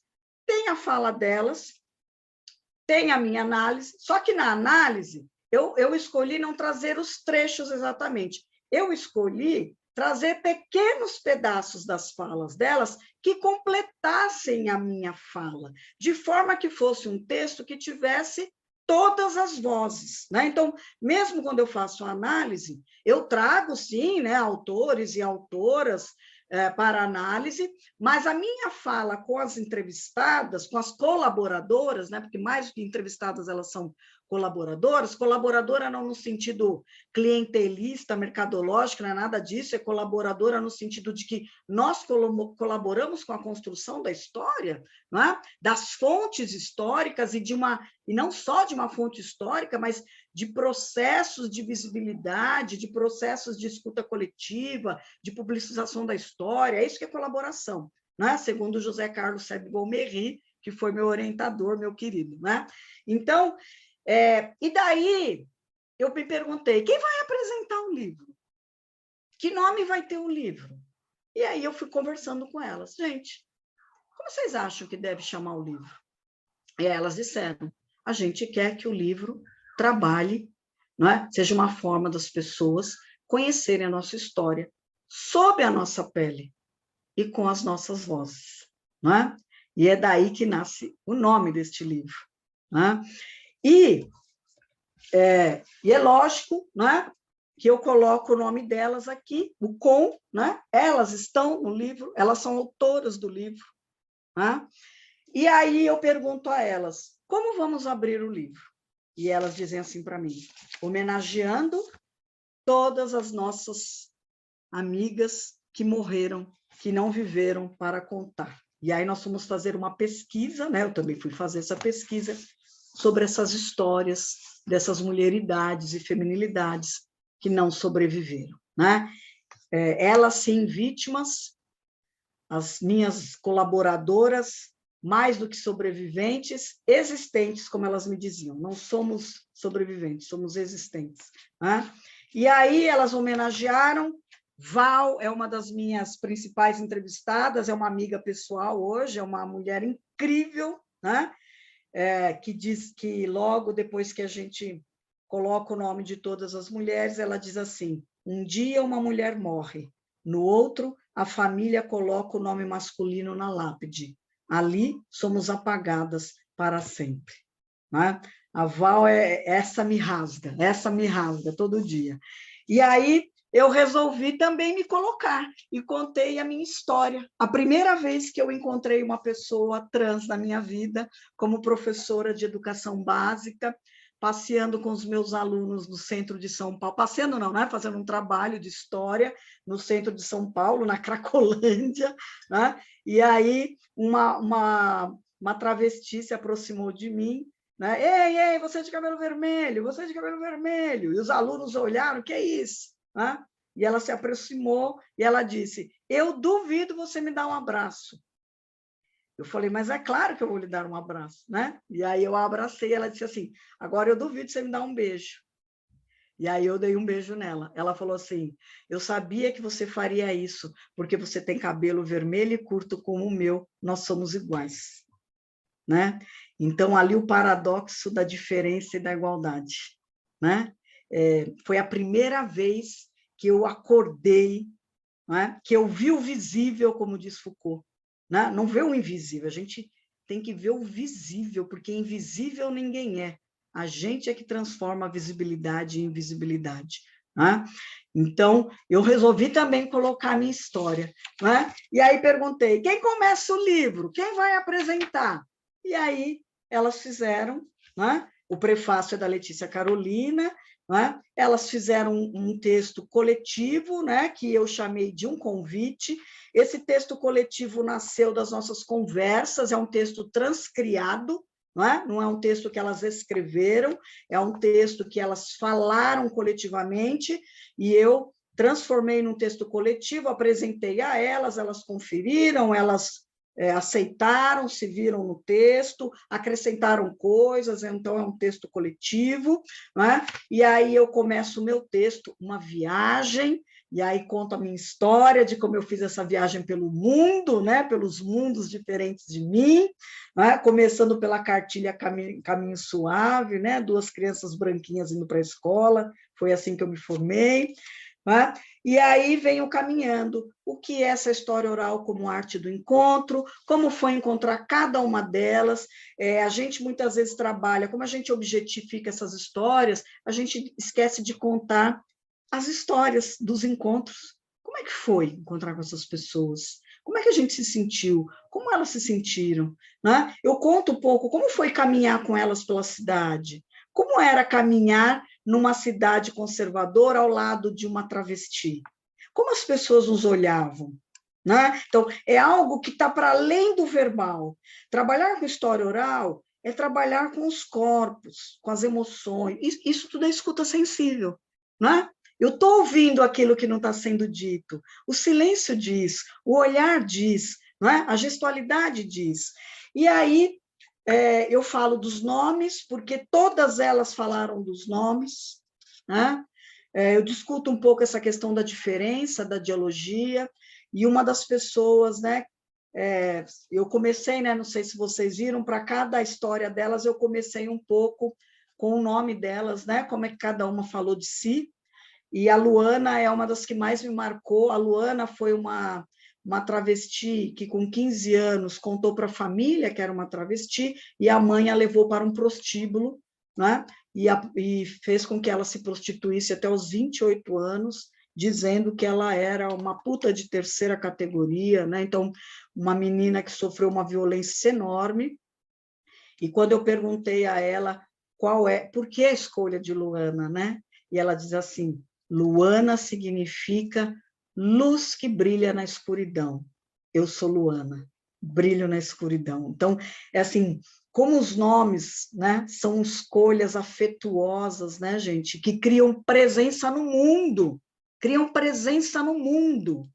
Tem a fala delas, tem a minha análise, só que na análise eu escolhi não trazer os trechos exatamente. Eu escolhi trazer pequenos pedaços das falas delas que completassem a minha fala, de forma que fosse um texto que tivesse todas as vozes, né? Então, mesmo quando eu faço a análise, eu trago, sim, né, autores e autoras para análise, mas a minha fala com as entrevistadas, com as colaboradoras, né, porque mais do que entrevistadas, elas são colaboradoras, colaboradora não no sentido clientelista, mercadológico, não é nada disso, é colaboradora no sentido de que nós colaboramos com a construção da história, não é? Das fontes históricas e não só de uma fonte histórica, mas de processos de visibilidade, de processos de escuta coletiva, de publicização da história, é isso que é colaboração, né? Segundo José Carlos Sèvres-Golmery, que foi meu orientador, meu querido, né? Então, e daí eu me perguntei, quem vai apresentar o livro? Que nome vai ter o livro? E aí eu fui conversando com elas. Gente, como vocês acham que deve chamar o livro? E elas disseram, a gente quer que o livro trabalhe, não é? Seja uma forma das pessoas conhecerem a nossa história sob a nossa pele e com as nossas vozes, não é? E é daí que nasce o nome deste livro, não é? E é lógico, né, que eu coloco o nome delas aqui, o com, né? Elas estão no livro, elas são autoras do livro, né? E aí eu pergunto a elas, como vamos abrir o livro? E elas dizem assim para mim, homenageando todas as nossas amigas que morreram, que não viveram para contar. E aí nós fomos fazer uma pesquisa, né? Eu também fui fazer essa pesquisa sobre essas histórias dessas mulheridades e feminilidades que não sobreviveram, né? Elas, sim, vítimas, as minhas colaboradoras, mais do que sobreviventes, existentes, como elas me diziam. Não somos sobreviventes, somos existentes, né? E aí elas homenagearam. Val é uma das minhas principais entrevistadas, é uma amiga pessoal hoje, é uma mulher incrível, né? Que diz que logo depois que a gente coloca o nome de todas as mulheres, ela diz assim, um dia uma mulher morre, no outro a família coloca o nome masculino na lápide, ali somos apagadas para sempre. Né? A Val essa me rasga todo dia. E aí eu resolvi também me colocar e contei a minha história. A primeira vez que eu encontrei uma pessoa trans na minha vida, como professora de educação básica, passeando com os meus alunos no centro de São Paulo, passeando não, né? Fazendo um trabalho de história no centro de São Paulo, na Cracolândia, né? E aí uma travesti se aproximou de mim, né? Ei, você é de cabelo vermelho, você é de cabelo vermelho. E os alunos olharam, que é isso? Né? E ela se aproximou e ela disse, eu duvido você me dar um abraço. Eu falei, mas é claro que eu vou lhe dar um abraço, né? E aí eu a abracei, ela disse assim, agora eu duvido você me dar um beijo. E aí eu dei um beijo nela. Ela falou assim, eu sabia que você faria isso, porque você tem cabelo vermelho e curto como o meu, nós somos iguais. Né? Então, ali o paradoxo da diferença e da igualdade. Né? Foi a primeira vez que eu acordei, né? Que eu vi o visível, como diz Foucault. Né? Não vê o invisível, a gente tem que ver o visível, porque invisível ninguém é. A gente é que transforma a visibilidade em invisibilidade. Né? Então, eu resolvi também colocar a minha história. Né? E aí perguntei, quem começa o livro? Quem vai apresentar? E aí elas fizeram, né? O prefácio é da Letícia Carolina, não é? Elas fizeram um texto coletivo, né, que eu chamei de um convite. Esse texto coletivo nasceu das nossas conversas, é um texto transcriado, não é um texto que elas escreveram, é um texto que elas falaram coletivamente, e eu transformei num texto coletivo, apresentei a elas, elas conferiram, elas aceitaram, se viram no texto, acrescentaram coisas, então é um texto coletivo, né? E aí eu começo o meu texto, uma viagem, e aí conto a minha história de como eu fiz essa viagem pelo mundo, né? Pelos mundos diferentes de mim, né? Começando pela cartilha Caminho Suave, né? 2 crianças branquinhas indo para a escola, foi assim que eu me formei, né? E aí venho caminhando o que é essa história oral como arte do encontro, como foi encontrar cada uma delas. A gente muitas vezes trabalha, como a gente objetifica essas histórias, a gente esquece de contar as histórias dos encontros. Como é que foi encontrar com essas pessoas? Como é que a gente se sentiu? Como elas se sentiram? Né? Eu conto um pouco como foi caminhar com elas pela cidade, como era caminhar numa cidade conservadora ao lado de uma travesti. Como as pessoas nos olhavam, né? Então, é algo que está para além do verbal. Trabalhar com história oral é trabalhar com os corpos, com as emoções. Isso tudo é escuta sensível, né? Eu estou ouvindo aquilo que não está sendo dito. O silêncio diz, o olhar diz, não é? A gestualidade diz. E aí, eu falo dos nomes, porque todas elas falaram dos nomes, né? Eu discuto um pouco essa questão da diferença, da dialogia, e uma das pessoas, né? Eu comecei, né? Não sei se vocês viram, para cada história delas, eu comecei um pouco com o nome delas, né? Como é que cada uma falou de si, e a Luana é uma das que mais me marcou. A Luana foi uma travesti que, com 15 anos, contou para a família que era uma travesti, e a mãe a levou para um prostíbulo, né? E fez com que ela se prostituísse até os 28 anos, dizendo que ela era uma puta de terceira categoria, né? Então, uma menina que sofreu uma violência enorme. E quando eu perguntei a ela por que a escolha de Luana, né? E ela diz assim: Luana significa luz que brilha na escuridão. Eu sou Luana, brilho na escuridão. Então, é assim, como os nomes, né, são escolhas afetuosas, né, gente, que criam presença no mundo, criam presença no mundo.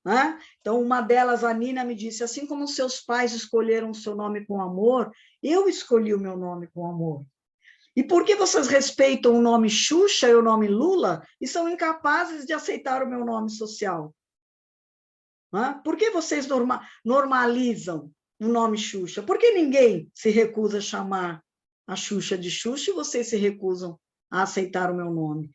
Né? Então, uma delas, a Nina, me disse, assim como seus pais escolheram o seu nome com amor, eu escolhi o meu nome com amor. E por que vocês respeitam o nome Xuxa e o nome Lula e são incapazes de aceitar o meu nome social? Por que vocês normalizam o nome Xuxa? Por que ninguém se recusa a chamar a Xuxa de Xuxa e vocês se recusam a aceitar o meu nome?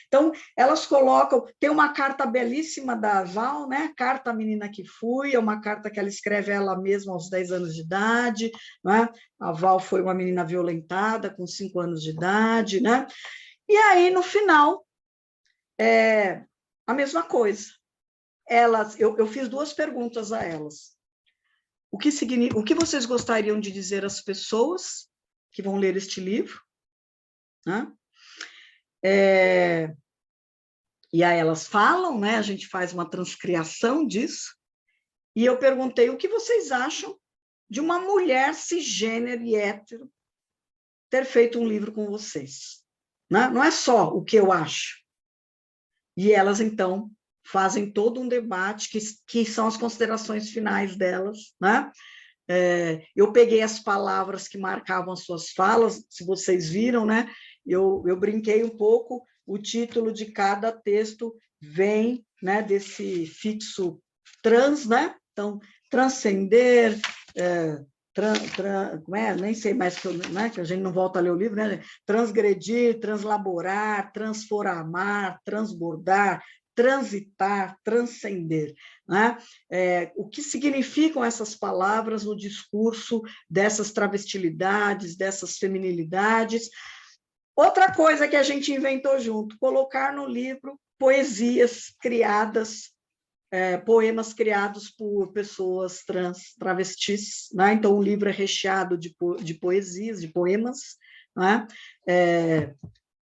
Então, elas colocam... Tem uma carta belíssima da Val, né? Carta à Menina que Fui, é uma carta que ela escreve ela mesma aos 10 anos de idade. A Val foi uma menina violentada com 5 anos de idade. Né? E aí, no final, a mesma coisa. Eu fiz 2 perguntas a elas. O que vocês gostariam de dizer às pessoas que vão ler este livro? Né? E aí elas falam, né? A gente faz uma transcriação disso, e eu perguntei o que vocês acham de uma mulher cisgênero e hétero ter feito um livro com vocês. Né? Não é só o que eu acho. E elas, então, fazem todo um debate, que são as considerações finais delas. Né? Eu peguei as palavras que marcavam as suas falas, se vocês viram, né? Eu brinquei um pouco, o título de cada texto vem, né, desse fixo trans, né? Então, transcender, nem sei mais, né, que a gente não volta a ler o livro, né? Transgredir, translaborar, transformar, transbordar, transitar, transcender. Né? O que significam essas palavras no discurso dessas travestilidades, dessas feminilidades. Outra coisa que a gente inventou junto, colocar no livro poesias criadas, poemas criados por pessoas travestis. Né? Então, o livro é recheado de poesias, de poemas, né?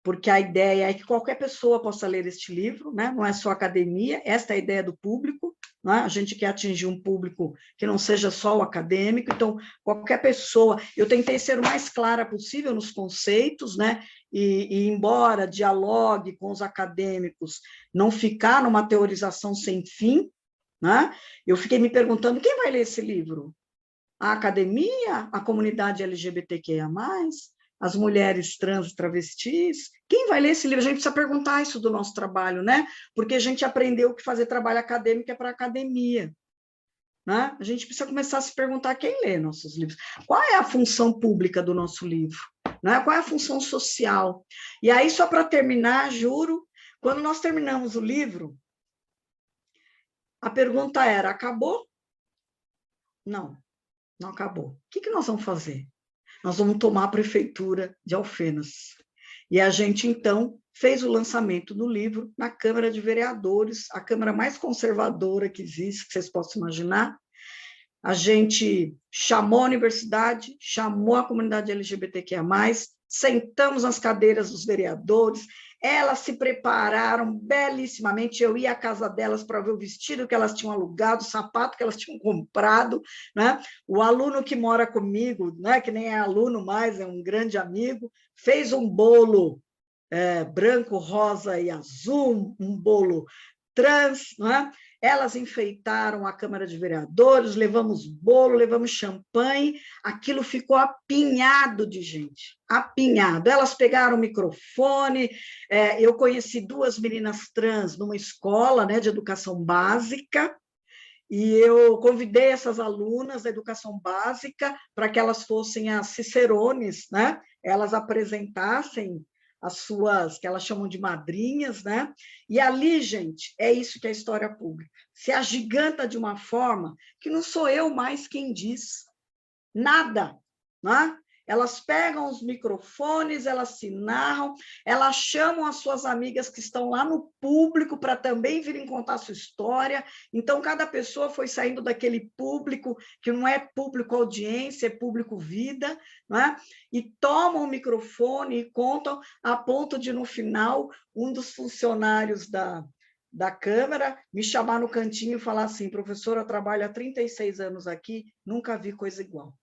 porque a ideia é que qualquer pessoa possa ler este livro, né? Não é só academia, esta é a ideia do público, né? A gente quer atingir um público que não seja só o acadêmico, então, qualquer pessoa... Eu tentei ser o mais clara possível nos conceitos, né? E embora dialogue com os acadêmicos, não ficar numa teorização sem fim, né? Eu fiquei me perguntando, quem vai ler esse livro? A academia? A comunidade LGBTQIA+, as mulheres trans e travestis? Quem vai ler esse livro? A gente precisa perguntar isso do nosso trabalho, né? Porque a gente aprendeu que fazer trabalho acadêmico é para academia, né? A gente precisa começar a se perguntar quem lê nossos livros. Qual é a função pública do nosso livro? Né? Qual é a função social? E aí, só para terminar, juro, quando nós terminamos o livro, a pergunta era, acabou? Não, não acabou. O que nós vamos fazer? Nós vamos tomar a prefeitura de Alfenas. E a gente, então, fez o lançamento do livro na Câmara de Vereadores, a Câmara mais conservadora que existe, que vocês possam imaginar. A gente chamou a universidade, chamou a comunidade LGBTQIA+, sentamos nas cadeiras dos vereadores, elas se prepararam belíssimamente, eu ia à casa delas para ver o vestido que elas tinham alugado, o sapato que elas tinham comprado, né? O aluno que mora comigo, né, que nem é aluno mais, é um grande amigo, fez um bolo branco, rosa e azul, um bolo trans, né? Elas enfeitaram a Câmara de Vereadores, levamos bolo, levamos champanhe, aquilo ficou apinhado de gente, apinhado. Elas pegaram o microfone, eu conheci 2 meninas trans numa escola, né, de educação básica, e eu convidei essas alunas da educação básica para que elas fossem as cicerones, né? Elas apresentassem as suas, que elas chamam de madrinhas, né? E ali, gente, é isso que é a história pública. Se agiganta de uma forma que não sou eu mais quem diz nada, né? Elas pegam os microfones, elas se narram, elas chamam as suas amigas que estão lá no público para também virem contar a sua história. Então, cada pessoa foi saindo daquele público, que não é público audiência, é público vida, né? E tomam o microfone e contam, a ponto de, no final, um dos funcionários da Câmara me chamar no cantinho e falar assim, professora, eu trabalho há 36 anos aqui, nunca vi coisa igual.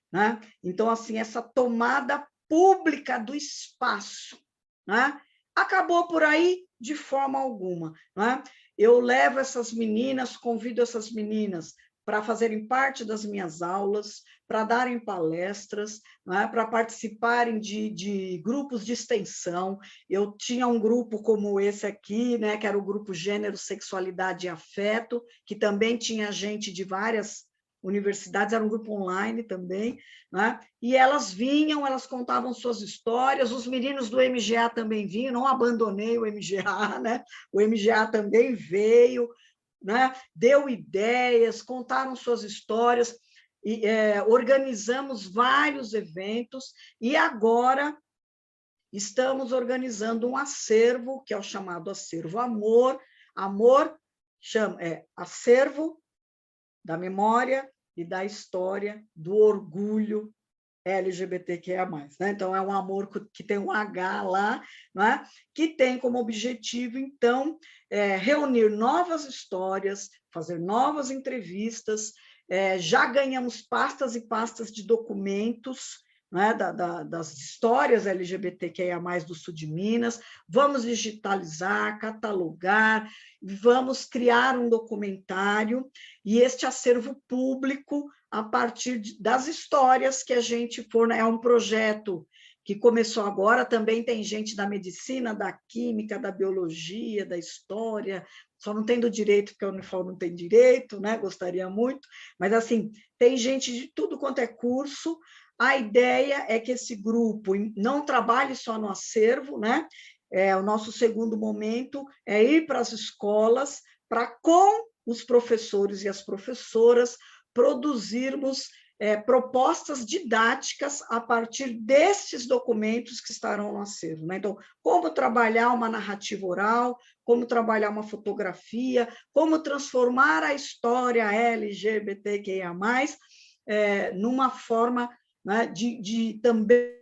Né? Então, assim, essa tomada pública do espaço, né? Acabou por aí de forma alguma. Né? Eu levo essas meninas, convido essas meninas para fazerem parte das minhas aulas, para darem palestras, né? Para participarem de grupos de extensão. Eu tinha um grupo como esse aqui, né? Que era o grupo Gênero, Sexualidade e Afeto, que também tinha gente de várias universidades, era um grupo online também, né? E elas vinham, elas contavam suas histórias, os meninos do MGA também vinham, não abandonei o MGA, né? O MGA também veio, né? Deu ideias, contaram suas histórias, e, organizamos vários eventos, e agora estamos organizando um acervo, que é o chamado Acervo Amor. Amor acervo da memória e da história do orgulho LGBTQIA+. Né? Então, é um amor que tem um H lá, né? Que tem como objetivo, então, reunir novas histórias, fazer novas entrevistas, já ganhamos pastas e pastas de documentos, né, das histórias LGBTQIA+, do sul de Minas, vamos digitalizar, catalogar, vamos criar um documentário, e este acervo público, a partir das histórias que a gente for, né, é um projeto que começou agora, também tem gente da medicina, da química, da biologia, da história, só não tem do direito, porque a Unifal não tem direito, né? Gostaria muito, mas assim, tem gente de tudo quanto é curso. A ideia é que esse grupo não trabalhe só no acervo, né? O nosso segundo momento é ir para as escolas, para, com os professores e as professoras, produzirmos propostas didáticas a partir destes documentos que estarão no acervo. Né? Então, como trabalhar uma narrativa oral, como trabalhar uma fotografia, como transformar a história LGBTQIA+, numa forma, né, de também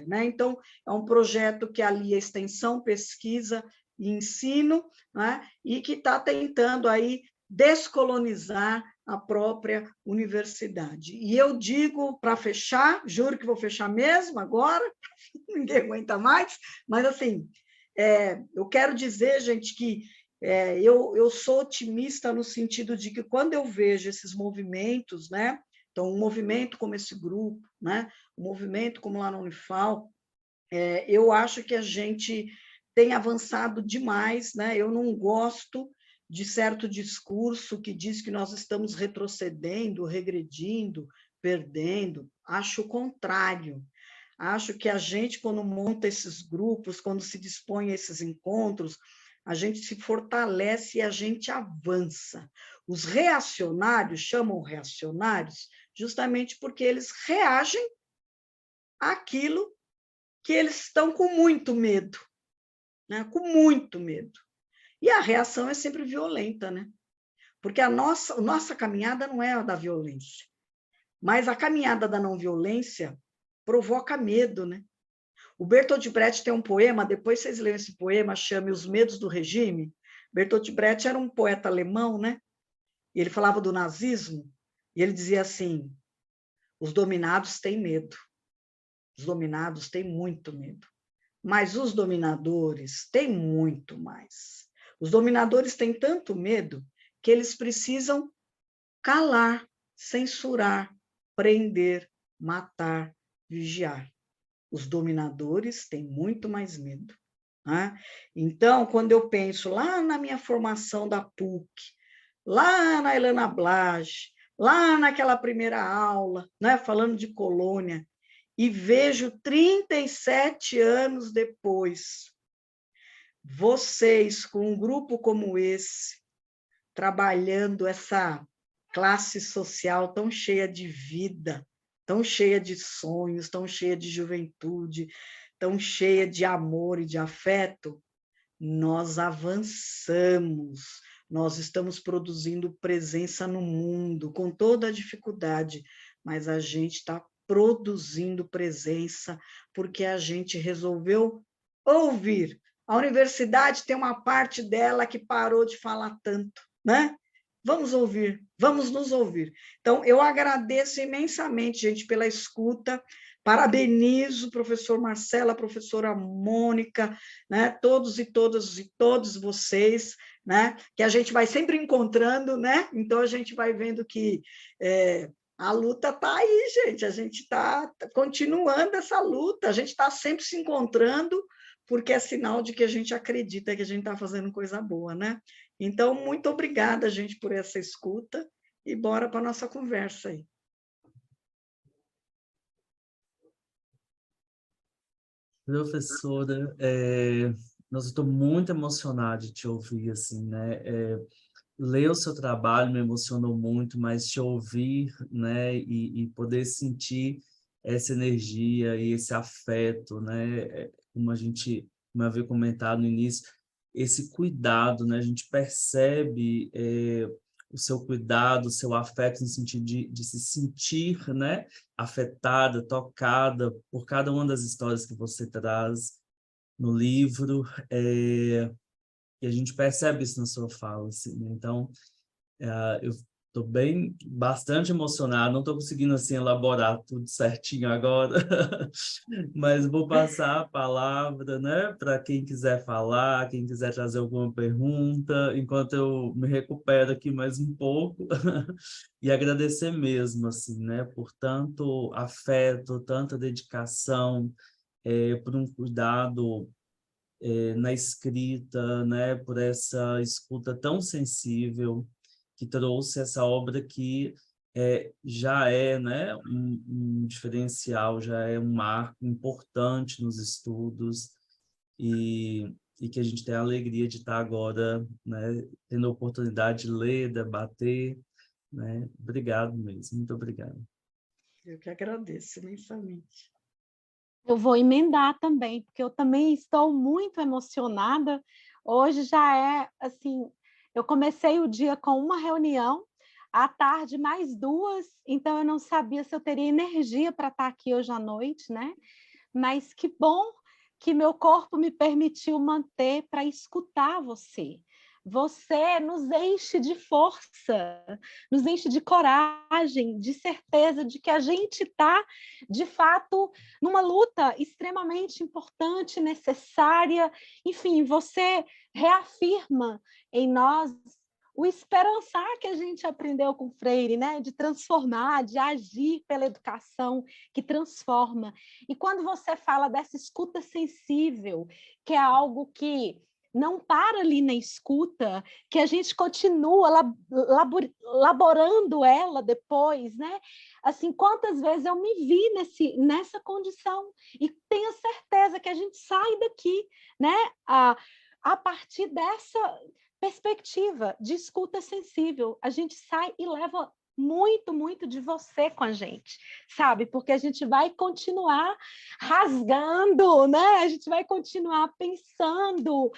né? Então, é um projeto que alia extensão, pesquisa e ensino, né? E que está tentando aí descolonizar a própria universidade. E eu digo, para fechar, juro que vou fechar mesmo agora, ninguém aguenta mais, mas assim, eu quero dizer, gente, que eu sou otimista no sentido de que quando eu vejo esses movimentos, né? Então, um movimento como esse grupo, né? Um movimento como lá na Unifal, eu acho que a gente tem avançado demais, né? Eu não gosto de certo discurso que diz que nós estamos retrocedendo, regredindo, perdendo. Acho o contrário. Acho que a gente, quando monta esses grupos, quando se dispõe a esses encontros, a gente se fortalece e a gente avança. Os reacionários chamam reacionários justamente porque eles reagem àquilo que eles estão com muito medo, né? Com muito medo. E a reação é sempre violenta, né? Porque a nossa caminhada não é a da violência, mas a caminhada da não violência provoca medo, né? O Bertolt Brecht tem um poema, depois vocês leem esse poema, chama Os Medos do Regime. Bertolt Brecht era um poeta alemão, né? E ele falava do nazismo, e ele dizia assim: os dominados têm medo, os dominados têm muito medo, mas os dominadores têm muito mais. Os dominadores têm tanto medo que eles precisam calar, censurar, prender, matar, vigiar. Os dominadores têm muito mais medo, né? Então, quando eu penso lá na minha formação da PUC, lá na Helena Blage, lá naquela primeira aula, né, falando de colônia, e vejo 37 anos depois, vocês com um grupo como esse, trabalhando essa classe social tão cheia de vida, tão cheia de sonhos, tão cheia de juventude, tão cheia de amor e de afeto, nós avançamos, nós estamos produzindo presença no mundo, com toda a dificuldade, mas a gente está produzindo presença porque a gente resolveu ouvir. A universidade tem uma parte dela que parou de falar tanto, né? Vamos ouvir, vamos nos ouvir. Então, eu agradeço imensamente, gente, pela escuta, parabenizo o professor Marcelo, a professora Mônica, né? Todos e todas e todos vocês, né? Que a gente vai sempre encontrando, né? Então, a gente vai vendo que a luta está aí, gente, a gente está continuando essa luta, a gente está sempre se encontrando, porque é sinal de que a gente acredita que a gente está fazendo coisa boa, né? Então, muito obrigada, gente, por essa escuta, e bora para a nossa conversa aí. Professora, nós estou muito emocionado de te ouvir, assim, né? Ler o seu trabalho me emocionou muito, mas te ouvir, né, e poder sentir essa energia e esse afeto, né, como eu havia comentado no início, esse cuidado, né, a gente percebe o seu cuidado, o seu afeto no sentido de se sentir, né, afetada, tocada por cada uma das histórias que você traz no livro, e a gente percebe isso na sua fala, assim, né? Então, eu estou bastante emocionado, não estou conseguindo, assim, elaborar tudo certinho agora, mas vou passar a palavra, né, para quem quiser falar, quem quiser trazer alguma pergunta, enquanto eu me recupero aqui mais um pouco, e agradecer mesmo, assim, né, por tanto afeto, tanta dedicação, por um cuidado na escrita, né, por essa escuta tão sensível que trouxe essa obra que já é, né, um diferencial, já é um marco importante nos estudos e que a gente tem a alegria de estar agora, né, tendo a oportunidade de ler, debater, né? Obrigado mesmo, muito obrigado. Eu que agradeço imensamente. Eu vou emendar também, porque eu também estou muito emocionada. Hoje já é assim, eu comecei o dia com uma reunião, à tarde mais duas, então eu não sabia se eu teria energia para estar aqui hoje à noite, né? mas que bom que meu corpo me permitiu manter para escutar você. Você nos enche de força, nos enche de coragem, de certeza de que a gente está, de fato, numa luta extremamente importante, necessária. Enfim, você reafirma em nós o esperançar que a gente aprendeu com Freire, né? De transformar, de agir pela educação que transforma. E quando você fala dessa escuta sensível, que é algo que não para ali na escuta, que a gente continua laborando ela depois, né? Assim, quantas vezes eu me vi nessa condição e tenho certeza que a gente sai daqui, né? A partir dessa perspectiva de escuta sensível, a gente sai e leva muito, muito de você com a gente, sabe? Porque a gente vai continuar rasgando, né? A gente vai continuar pensando.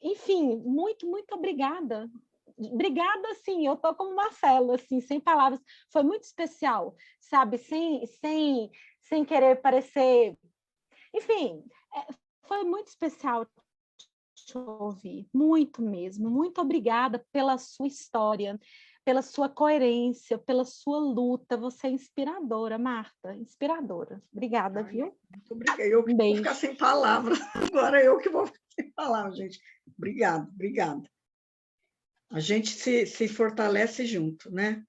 Enfim, muito, muito obrigada. Obrigada, assim, eu tô como Marcelo, assim, sem palavras. Foi muito especial, sabe? Sem querer parecer... Enfim, foi muito especial te ouvir, muito mesmo. Muito obrigada pela sua história, pela sua coerência, pela sua luta. Você é inspiradora, Marta, inspiradora. Obrigada, viu? Muito obrigada. Eu que vou ficar sem palavras. Agora eu que vou ficar sem palavras, gente. Obrigada, obrigada. A gente se fortalece junto, né?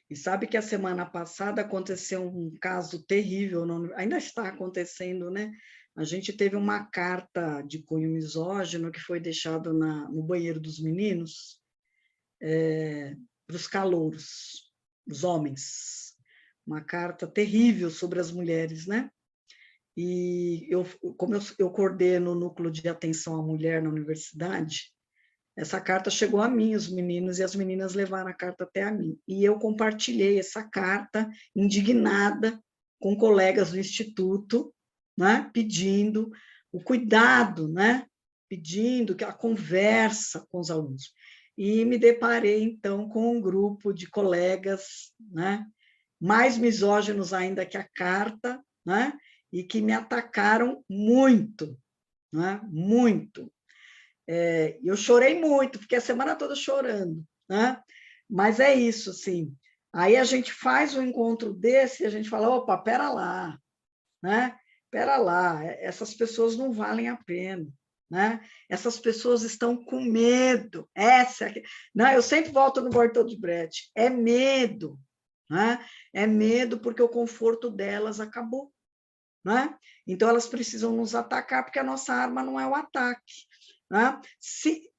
E sabe que a semana passada aconteceu um caso terrível, ainda está acontecendo, né? A gente teve uma carta de cunho misógino que foi deixada no banheiro dos meninos para os calouros, os homens. Uma carta terrível sobre as mulheres, né? E como eu coordeno o núcleo de atenção à mulher na universidade, essa carta chegou a mim, os meninos e as meninas levaram a carta até a mim. E eu compartilhei essa carta, indignada, com colegas do Instituto, né, pedindo o cuidado, né, pedindo que a conversa com os alunos. E me deparei, então, com um grupo de colegas, né, mais misóginos ainda que a carta, né, e que me atacaram muito, né, muito. Eu chorei muito, fiquei a semana toda chorando, né? Mas é isso, assim. Aí a gente faz um encontro desse e a gente fala, opa, pera lá, né? Pera lá, essas pessoas não valem a pena, né? Essas pessoas estão com medo. Não, eu sempre volto no Bertolt Brecht, é medo, né? É medo porque o conforto delas acabou, né? Então elas precisam nos atacar porque a nossa arma não é o ataque. Né?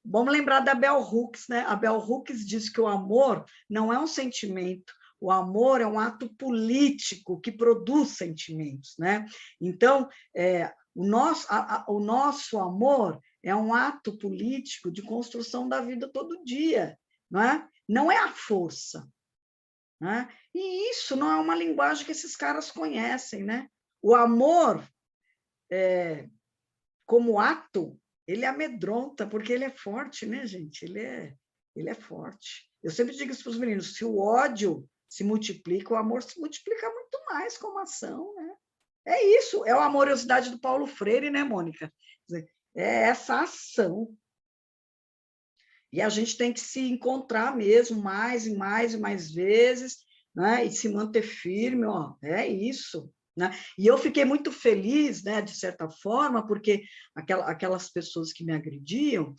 Vamos lembrar da Bell Hooks, né? A Bell Hooks diz que o amor não é um sentimento, o amor é um ato político que produz sentimentos, né? Então, o nosso amor é um ato político de construção da vida todo dia, não é? Não é a força, né? E isso não é uma linguagem que esses caras conhecem, né? O amor, como ato, ele amedronta, porque ele é forte, né, gente? Ele é forte. Eu sempre digo isso para os meninos, se o ódio se multiplica, o amor se multiplica muito mais como ação, né? É isso, é a amorosidade do Paulo Freire, né, Mônica? É essa ação. E a gente tem que se encontrar mesmo mais e mais e mais vezes, né? E se manter firme, ó, é isso. Né? E eu fiquei muito feliz, né, de certa forma, porque aquelas pessoas que me agrediam,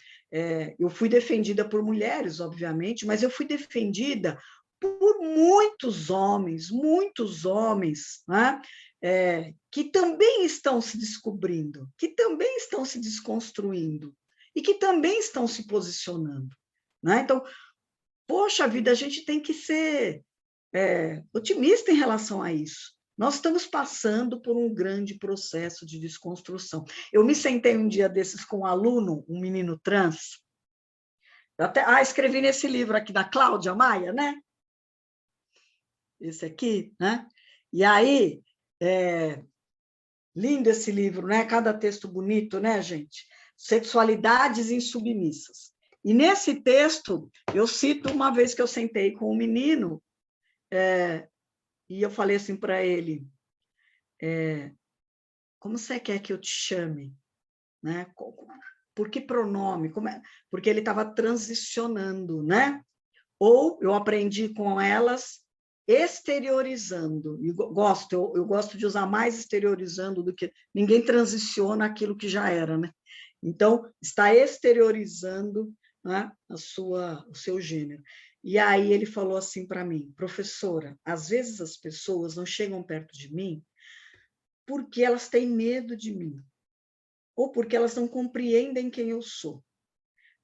eu fui defendida por mulheres, obviamente, mas eu fui defendida por muitos homens, né, que também estão se descobrindo, que também estão se desconstruindo e que também estão se posicionando. Né? Então, poxa vida, a gente tem que ser otimista em relação a isso. Nós estamos passando por um grande processo de desconstrução. Eu me sentei um dia desses com um aluno, um menino trans, escrevi nesse livro aqui da Cláudia Maia, né? Esse aqui, né? E aí, lindo esse livro, né? Cada texto bonito, né, gente? Sexualidades insubmissas. E nesse texto, eu cito uma vez que eu sentei com um menino, e eu falei assim para ele, como você quer que eu te chame? Né? Por que pronome? Porque ele estava transicionando, né? Ou eu aprendi com elas exteriorizando. E eu gosto de usar mais exteriorizando do que ninguém transiciona aquilo que já era, né? Então, está exteriorizando, né, o seu gênero. E aí ele falou assim para mim, professora, às vezes as pessoas não chegam perto de mim porque elas têm medo de mim, ou porque elas não compreendem quem eu sou.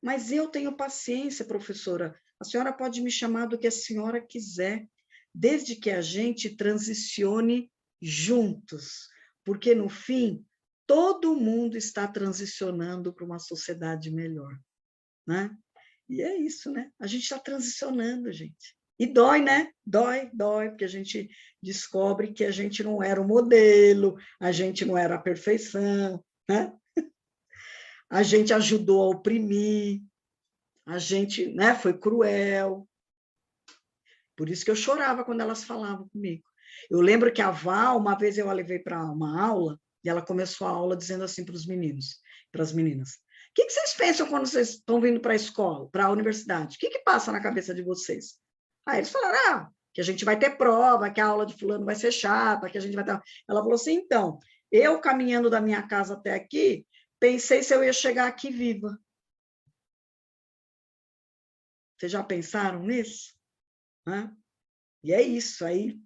Mas eu tenho paciência, professora. A senhora pode me chamar do que a senhora quiser, desde que a gente transicione juntos, porque, no fim, todo mundo está transicionando para uma sociedade melhor, né? E é isso, né? A gente está transicionando, gente. E dói, né? Dói, porque a gente descobre que a gente não era o modelo, a gente não era a perfeição, né? A gente ajudou a oprimir, a gente, né, foi cruel. Por isso que eu chorava quando elas falavam comigo. Eu lembro que a Val, uma vez eu a levei para uma aula, e ela começou a aula dizendo assim para os meninos, para as meninas: o que vocês pensam quando vocês estão vindo para a escola, para a universidade? O que passa na cabeça de vocês? Aí eles falaram, que a gente vai ter prova, que a aula de fulano vai ser chata, que a gente vai ter... Ela falou assim, então, eu caminhando da minha casa até aqui, pensei se eu ia chegar aqui viva. Vocês já pensaram nisso? Né? E é isso, aí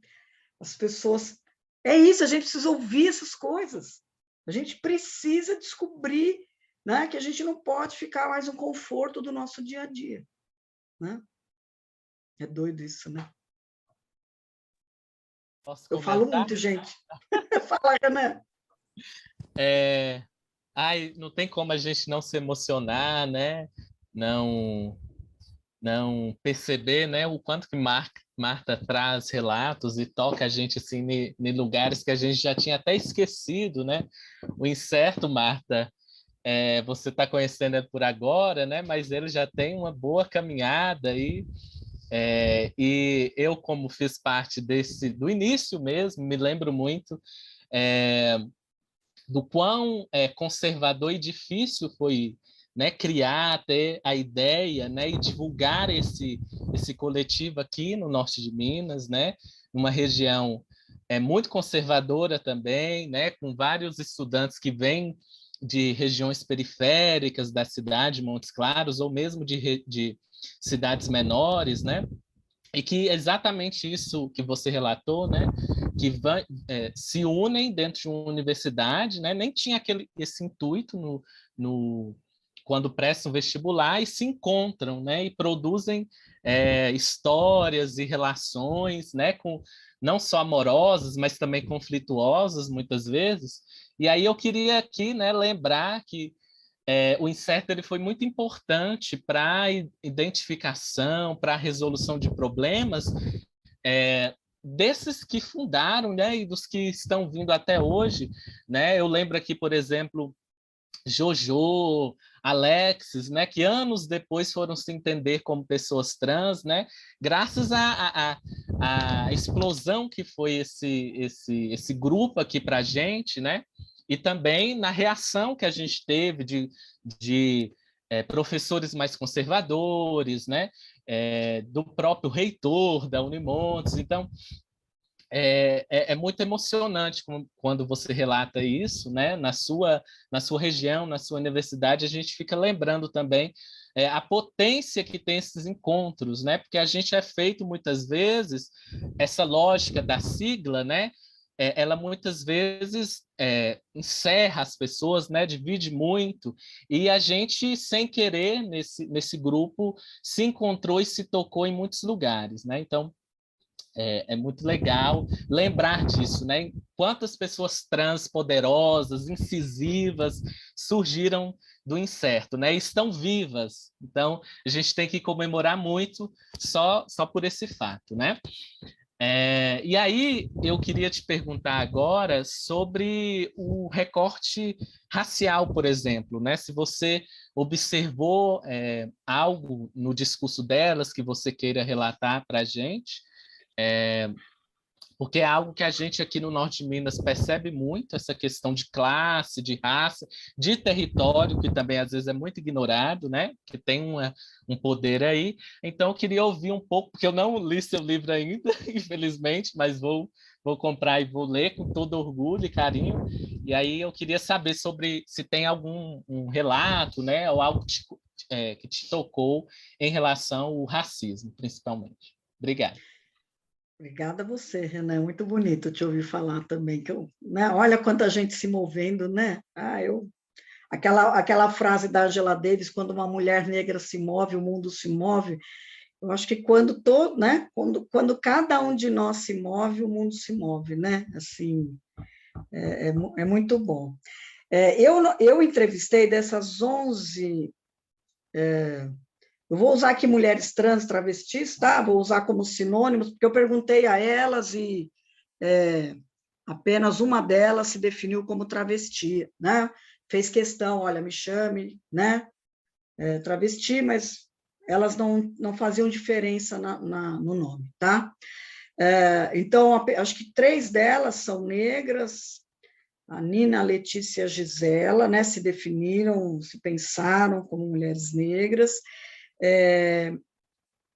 as pessoas... É isso, a gente precisa ouvir essas coisas. A gente precisa descobrir, né, que a gente não pode ficar mais no conforto do nosso dia a dia. Né? É doido isso, né? Posso Eu falo comentar? muito, gente. Fala, Renan. Ai, não tem como a gente não se emocionar, né? Não perceber, né, o quanto que Marta traz relatos e toca a gente assim em lugares que a gente já tinha até esquecido, né? O incerto, Marta, você está conhecendo ele por agora, né? Mas ele já tem uma boa caminhada aí. E eu, como fiz parte do início mesmo, me lembro muito do quão conservador e difícil foi, né, criar, ter a ideia, né, e divulgar esse coletivo aqui no norte de Minas, né, numa região muito conservadora também, né, com vários estudantes que vêm de regiões periféricas da cidade, Montes Claros, ou mesmo de cidades menores, né, e que exatamente isso que você relatou, né, que se unem dentro de uma universidade, né, nem tinha esse intuito quando prestam vestibular e se encontram, né, e produzem histórias e relações, né, não só amorosas, mas também conflituosas muitas vezes. E aí eu queria aqui, né, lembrar que o incerto ele foi muito importante para a identificação, para a resolução de problemas desses que fundaram, né, e dos que estão vindo até hoje, né? Eu lembro aqui, por exemplo, Jojo, Alexis, né, que anos depois foram se entender como pessoas trans, né, graças à explosão que foi esse grupo aqui para a gente, né, e também na reação que a gente teve de professores mais conservadores, né, do próprio reitor da Unimontes. Então, é muito emocionante quando você relata isso, né? Na sua região, na sua universidade, a gente fica lembrando também a potência que tem esses encontros, né? Porque a gente é feito muitas vezes, essa lógica da sigla, né? Ela muitas vezes encerra as pessoas, né? Divide muito, e a gente, sem querer, nesse grupo, se encontrou e se tocou em muitos lugares, né? Então, é muito legal lembrar disso, né? Quantas pessoas trans poderosas, incisivas, surgiram do incerto, né? E estão vivas. Então, a gente tem que comemorar muito só por esse fato, né? E aí eu queria te perguntar agora sobre o recorte racial, por exemplo, né? Se você observou algo no discurso delas que você queira relatar para a gente, porque é algo que a gente aqui no Norte de Minas percebe muito, essa questão de classe, de raça, de território, que também às vezes é muito ignorado, né? Que tem um poder aí. Então, eu queria ouvir um pouco, porque eu não li seu livro ainda, infelizmente, mas vou comprar e vou ler com todo orgulho e carinho. E aí eu queria saber sobre se tem algum relato, né? Ou algo que te tocou em relação ao racismo, principalmente. Obrigado. Obrigada a você, Renan. Muito bonito te ouvir falar também. Né? Olha quanta gente se movendo, né? Aquela frase da Angela Davis, quando uma mulher negra se move, o mundo se move. Eu acho que né? Quando cada um de nós se move, o mundo se move, né? Assim, é muito bom. Eu entrevistei dessas 11... Eu vou usar aqui mulheres trans, travestis, tá? Vou usar como sinônimos, porque eu perguntei a elas e apenas uma delas se definiu como travesti, né? Fez questão, olha, me chame, né? Travesti, mas elas não faziam diferença no nome, tá? Então, acho que 3 delas são negras, a Nina, a Letícia e a Gisela, né? Se definiram, se pensaram como mulheres negras,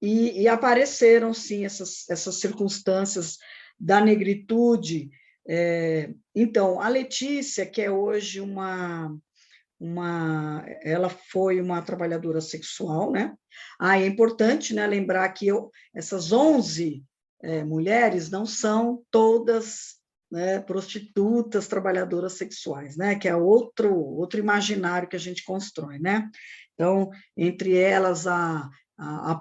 e apareceram, sim, essas circunstâncias da negritude. Então, a Letícia, que é hoje ela foi uma trabalhadora sexual, né? É importante, né, lembrar que essas 11 mulheres não são todas, né, prostitutas, trabalhadoras sexuais, né? Que é outro imaginário que a gente constrói, né? Então, entre elas, a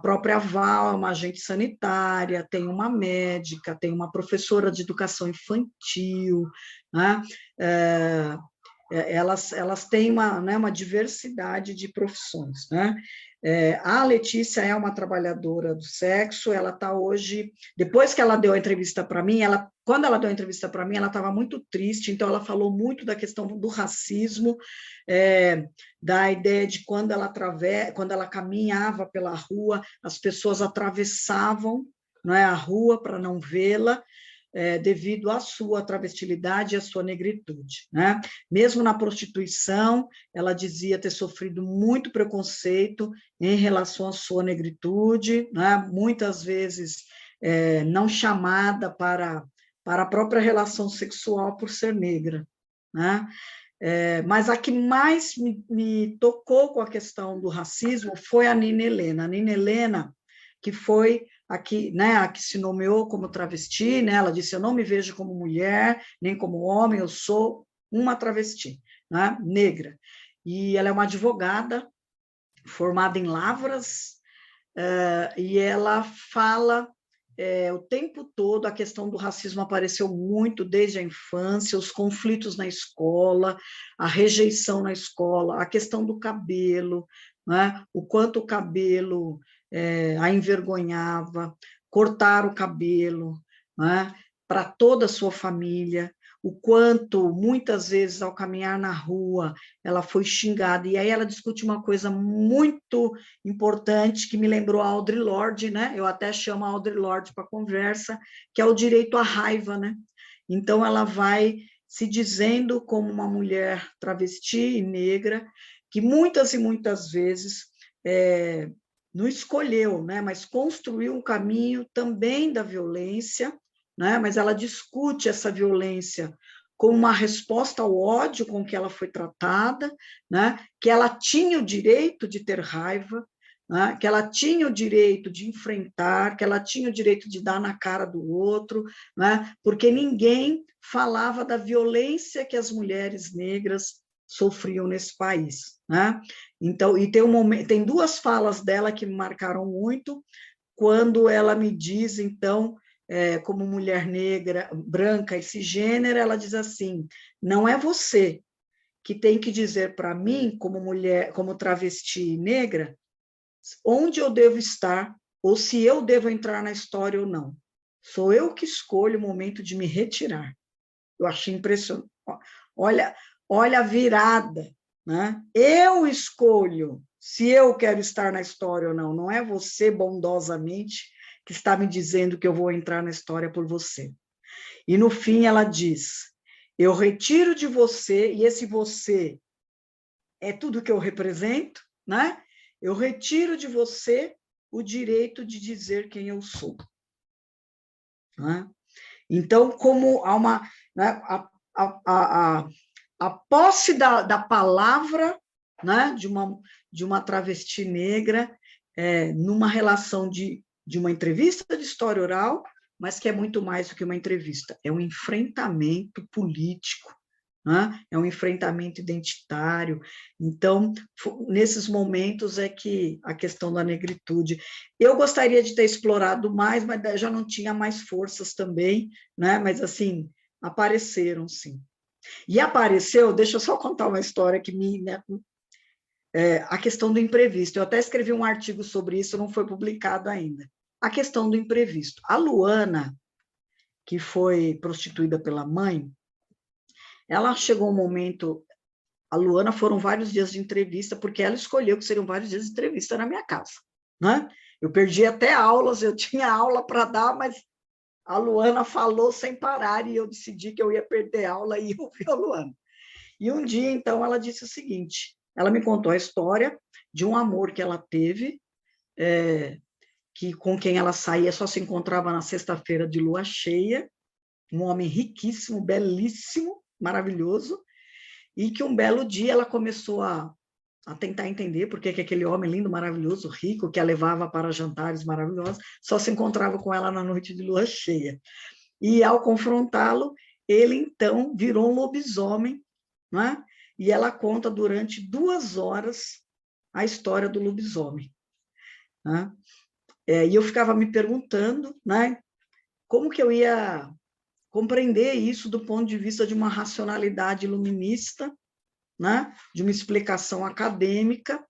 própria Val é uma agente sanitária, tem uma médica, tem uma professora de educação infantil, né? Elas têm uma diversidade de profissões, né? A Letícia é uma trabalhadora do sexo, ela está hoje, depois que ela deu a entrevista para mim, quando ela deu a entrevista para mim, ela estava muito triste, então ela falou muito da questão do racismo, da ideia de quando ela caminhava pela rua, as pessoas atravessavam, não é, a rua para não vê-la, devido à sua travestilidade e à sua negritude, né? Mesmo na prostituição, ela dizia ter sofrido muito preconceito em relação à sua negritude, né? Muitas vezes não chamada para a própria relação sexual por ser negra, né? Mas a que mais me tocou com a questão do racismo foi a Nina Helena. A Nina Helena, que foi né, a que se nomeou como travesti, né? Ela disse, eu não me vejo como mulher, nem como homem, eu sou uma travesti, né, negra. E ela é uma advogada formada em Lavras, e ela fala o tempo todo, a questão do racismo apareceu muito desde a infância, os conflitos na escola, a rejeição na escola, a questão do cabelo, né? O quanto o cabelo a envergonhava, cortar o cabelo, né? Para toda a sua família, o quanto, muitas vezes, ao caminhar na rua, ela foi xingada. E aí ela discute uma coisa muito importante, que me lembrou a Audre Lorde, né? Eu até chamo a Audre Lorde para conversa, que é o direito à raiva, né? Então, ela vai se dizendo como uma mulher travesti e negra, que muitas e muitas vezes não escolheu, né? Mas construiu um caminho também da violência, né? Mas ela discute essa violência como uma resposta ao ódio com que ela foi tratada, né? Que ela tinha o direito de ter raiva, né? Que ela tinha o direito de enfrentar, que ela tinha o direito de dar na cara do outro, né? Porque ninguém falava da violência que as mulheres negras sofriam nesse país, né? Então, e tem 2 falas dela que me marcaram muito, quando ela me diz, então, como mulher negra, branca e cisgênera, ela diz assim, não é você que tem que dizer para mim, como mulher, como travesti negra, onde eu devo estar, ou se eu devo entrar na história ou não. Sou eu que escolho o momento de me retirar. Eu achei impressionante. Olha a virada, né? Eu escolho se eu quero estar na história ou não. Não é você, bondosamente, que está me dizendo que eu vou entrar na história por você. E, no fim, ela diz, eu retiro de você, e esse você é tudo que eu represento, né? Eu retiro de você o direito de dizer quem eu sou. Né? Então, como há uma... Né, a posse da palavra, né, de uma travesti negra, numa relação de uma entrevista de história oral, mas que é muito mais do que uma entrevista, é um enfrentamento político, né? É um enfrentamento identitário. Então, nesses momentos é que a questão da negritude... Eu gostaria de ter explorado mais, mas já não tinha mais forças também, né? Mas, assim, apareceram, sim. E apareceu, deixa eu só contar uma história que a questão do imprevisto. Eu até escrevi um artigo sobre isso, não foi publicado ainda. A questão do imprevisto. A Luana, que foi prostituída pela mãe, ela chegou um momento... A Luana foram vários dias de entrevista, porque ela escolheu que seriam vários dias de entrevista na minha casa. Né? Eu perdi até aulas, eu tinha aula para dar, mas a Luana falou sem parar, e eu decidi que eu ia perder aula e ouvi a Luana. E um dia, então, ela disse o seguinte, ela me contou a história de um amor que ela teve, que com quem ela saía só se encontrava na sexta-feira de lua cheia, um homem riquíssimo, belíssimo, maravilhoso, e que um belo dia ela começou a tentar entender por que aquele homem lindo, maravilhoso, rico, que a levava para jantares maravilhosos, só se encontrava com ela na noite de lua cheia. E, ao confrontá-lo, ele, então, virou um lobisomem, né? E ela conta durante 2 horas a história do lobisomem. Né? E eu ficava me perguntando, né, como que eu ia compreender isso do ponto de vista de uma racionalidade iluminista, né, de uma explicação acadêmica.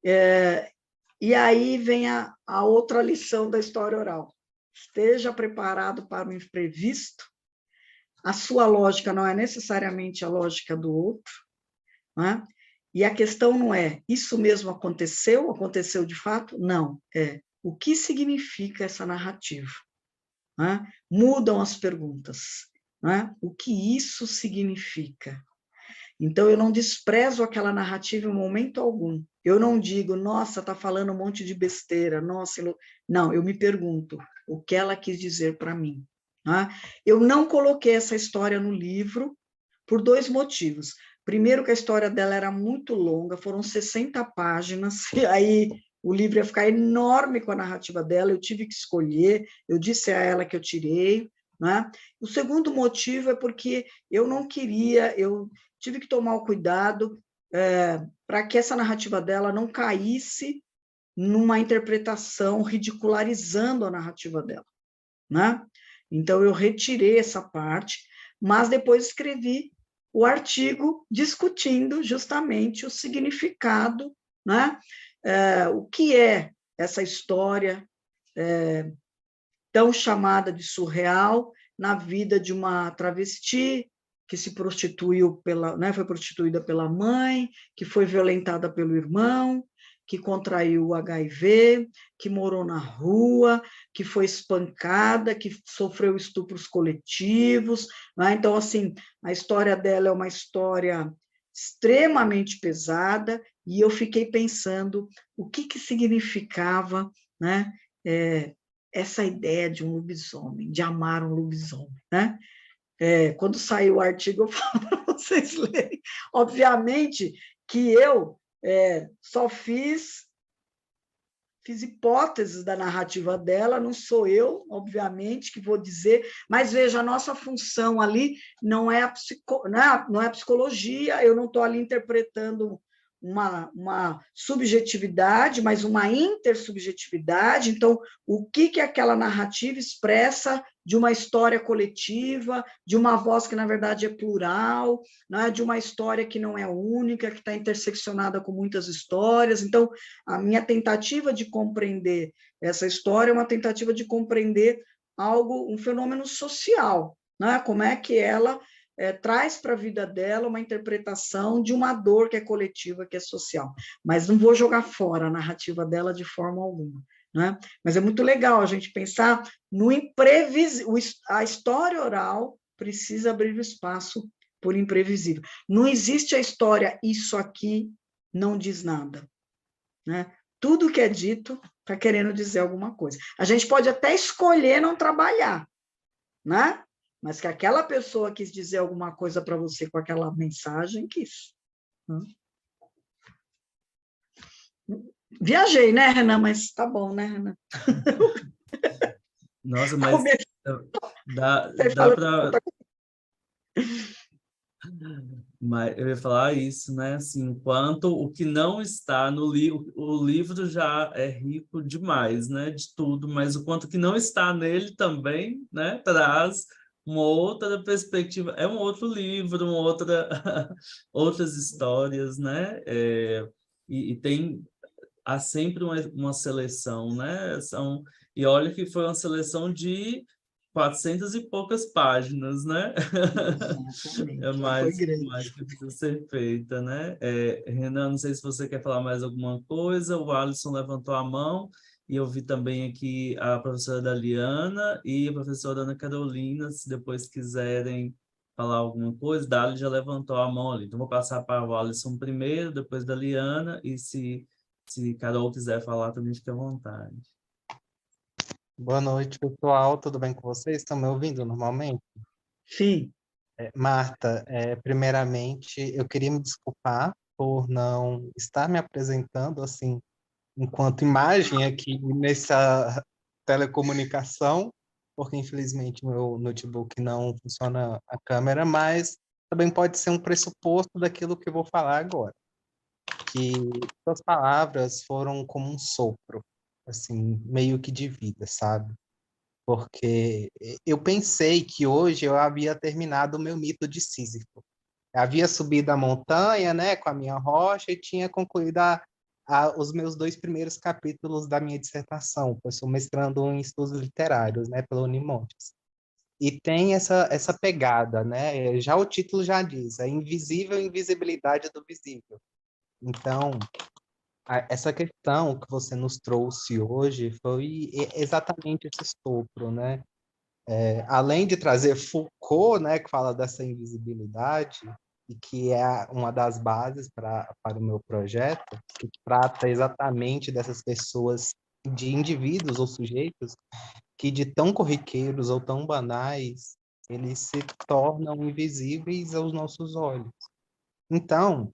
E aí vem a outra lição da história oral. Esteja preparado para o imprevisto. A sua lógica não é necessariamente a lógica do outro, né? E a questão não é, isso mesmo aconteceu de fato? Não, o que significa essa narrativa? Né? Mudam as perguntas, né? O que isso significa? Então, eu não desprezo aquela narrativa em momento algum. Eu não digo, nossa, está falando um monte de besteira, nossa... Não, eu me pergunto, o que ela quis dizer para mim? Né? Eu não coloquei essa história no livro por 2 motivos. Primeiro, que a história dela era muito longa, foram 60 páginas, e aí o livro ia ficar enorme com a narrativa dela, eu tive que escolher, eu disse a ela que eu tirei. Né? O segundo motivo é porque eu não queria, eu tive que tomar o cuidado para que essa narrativa dela não caísse numa interpretação ridicularizando a narrativa dela. Né? Então, eu retirei essa parte, mas depois escrevi o artigo discutindo justamente o significado, né? O que é essa história tão chamada de surreal na vida de uma travesti que se prostituiu foi prostituída pela mãe, que foi violentada pelo irmão, que contraiu o HIV, que morou na rua, que foi espancada, que sofreu estupros coletivos. Né? Então, assim, a história dela é uma história extremamente pesada, e eu fiquei pensando o que significava, né, essa ideia de um lobisomem, de amar um lobisomem. Né? Quando saiu o artigo, eu falo para vocês lerem. Obviamente que eu só fiz hipóteses da narrativa dela, não sou eu, obviamente, que vou dizer, mas veja, a nossa função ali não é a psicologia, eu não estou ali interpretando uma subjetividade, mas uma intersubjetividade. Então, o que aquela narrativa expressa de uma história coletiva, de uma voz que, na verdade, é plural, né? De uma história que não é única, que está interseccionada com muitas histórias. Então, a minha tentativa de compreender essa história é uma tentativa de compreender algo, um fenômeno social, né? Como é que ela traz para a vida dela uma interpretação de uma dor que é coletiva, que é social. Mas não vou jogar fora a narrativa dela de forma alguma, né? Mas é muito legal a gente pensar no imprevisível. A história oral precisa abrir o espaço por imprevisível. Não existe a história, isso aqui não diz nada, né? Tudo que é dito está querendo dizer alguma coisa. A gente pode até escolher não trabalhar, né? Mas que aquela pessoa quis dizer alguma coisa para você com aquela mensagem, quis. Viajei, né, Renan? Mas tá bom, né, Renan? Nossa, mas dá para... Mas eu ia falar isso, né? Assim, enquanto o que não está no livro, o livro já é rico demais, né? De tudo, mas o quanto que não está nele também, né? Traz uma outra perspectiva, é um outro livro, uma outra outras histórias, né? Há sempre uma seleção, né? E olha que foi uma seleção de 400 e poucas páginas, né? É Exatamente, foi grande. mais que precisa ser feita, né? Renan, não sei se você quer falar mais alguma coisa, o Alisson levantou a mão, e eu vi também aqui a professora Daliana e a professora Ana Carolina, se depois quiserem falar alguma coisa. Dali já levantou a mão ali, então vou passar para o Alisson primeiro, depois da Daliana, e se Carol quiser falar, também fique à vontade. Boa noite, pessoal. Tudo bem com vocês? Estão me ouvindo normalmente? Sim. Marta, primeiramente, eu queria me desculpar por não estar me apresentando assim, enquanto imagem aqui nessa telecomunicação, porque infelizmente meu notebook não funciona a câmera, mas também pode ser um pressuposto daquilo que eu vou falar agora. Que suas palavras foram como um sopro, assim, meio que de vida, sabe? Porque eu pensei que hoje eu havia terminado o meu mito de Sísifo. Eu havia subido a montanha, né, com a minha rocha e tinha concluído os meus 2 primeiros capítulos da minha dissertação, pois sou mestrando em estudos literários, né, pela Unimontes. E tem essa pegada, né? Já o título já diz, a invisível invisibilidade do visível. Então, essa questão que você nos trouxe hoje foi exatamente esse sopro, né? Além de trazer Foucault, né, que fala dessa invisibilidade, e que é uma das bases para o meu projeto, que trata exatamente dessas pessoas, de indivíduos ou sujeitos, que de tão corriqueiros ou tão banais, eles se tornam invisíveis aos nossos olhos. Então,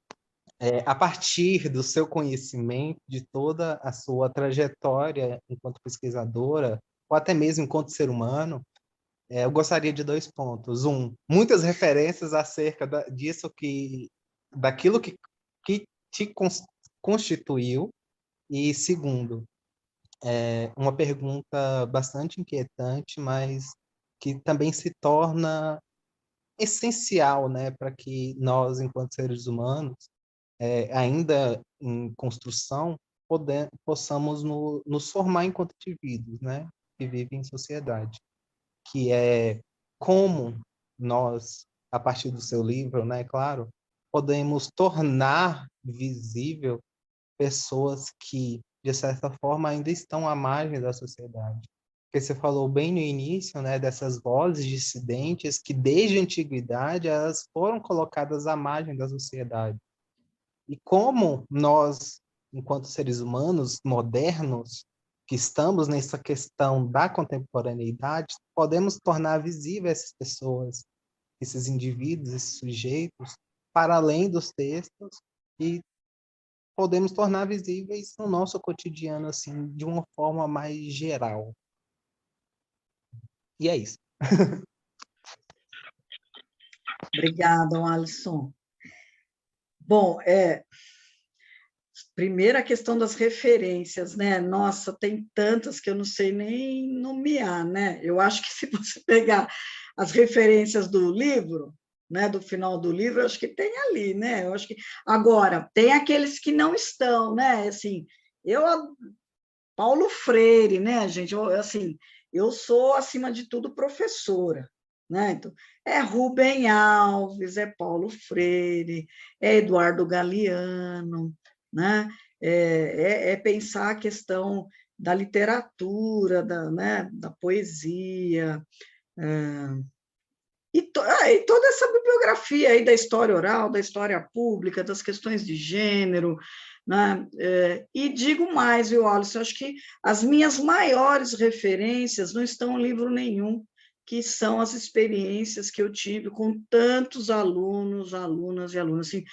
a partir do seu conhecimento, de toda a sua trajetória enquanto pesquisadora, ou até mesmo enquanto ser humano, eu gostaria de 2 pontos. Muitas referências acerca daquilo que te constituiu. E segundo, uma pergunta bastante inquietante, mas que também se torna essencial, né, para que nós, enquanto seres humanos, ainda em construção, possamos nos formar enquanto indivíduos, né, que vivem em sociedade, que é como nós, a partir do seu livro, né, claro, podemos tornar visível pessoas que, de certa forma, ainda estão à margem da sociedade. Porque você falou bem no início, né, dessas vozes dissidentes que, desde a antiguidade, elas foram colocadas à margem da sociedade. E como nós, enquanto seres humanos modernos, que estamos nessa questão da contemporaneidade, podemos tornar visíveis essas pessoas, esses indivíduos, esses sujeitos, para além dos textos, e podemos tornar visíveis no nosso cotidiano, assim, de uma forma mais geral. E é isso. Obrigada, Alisson. Bom, primeiro a questão das referências, né? Nossa, tem tantas que eu não sei nem nomear, né? Eu acho que se você pegar as referências do livro, né, do final do livro, eu acho que tem ali, né? Eu acho que agora tem aqueles que não estão, né? Assim, Paulo Freire, né, gente? Assim, eu sou, acima de tudo, professora, né? Então, é Rubem Alves, é Paulo Freire, é Eduardo Galeano, né? É pensar a questão da literatura, né, da poesia, e toda essa bibliografia aí da história oral, da história pública, das questões de gênero, né? E digo mais, viu, Alisson, acho que as minhas maiores referências não estão em livro nenhum, que são as experiências que eu tive com tantos alunos, alunas e alunas, assim,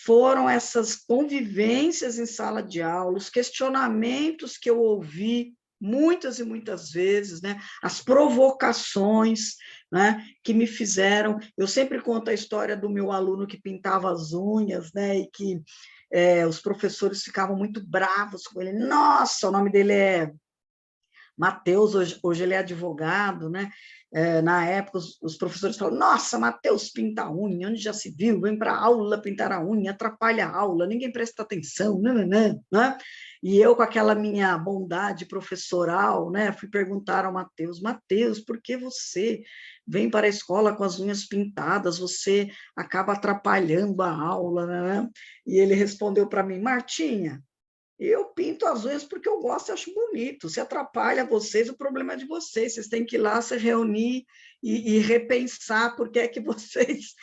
foram essas convivências em sala de aula, os questionamentos que eu ouvi muitas e muitas vezes, né? As provocações, né? Que me fizeram. Eu sempre conto a história do meu aluno que pintava as unhas, né? E que os professores ficavam muito bravos com ele. Nossa, o nome dele é Mateus, hoje ele é advogado, né? Na época, os professores falaram, nossa, Mateus pinta a unha, onde já se viu, vem para a aula pintar a unha, atrapalha a aula, ninguém presta atenção, né? E eu, com aquela minha bondade professoral, né, fui perguntar ao Mateus, Mateus, por que você vem para a escola com as unhas pintadas, você acaba atrapalhando a aula, né? E ele respondeu para mim, Martinha, eu pinto as unhas porque eu gosto e acho bonito. Se atrapalha vocês, o problema é de vocês. Vocês têm que ir lá se reunir e repensar por que é que vocês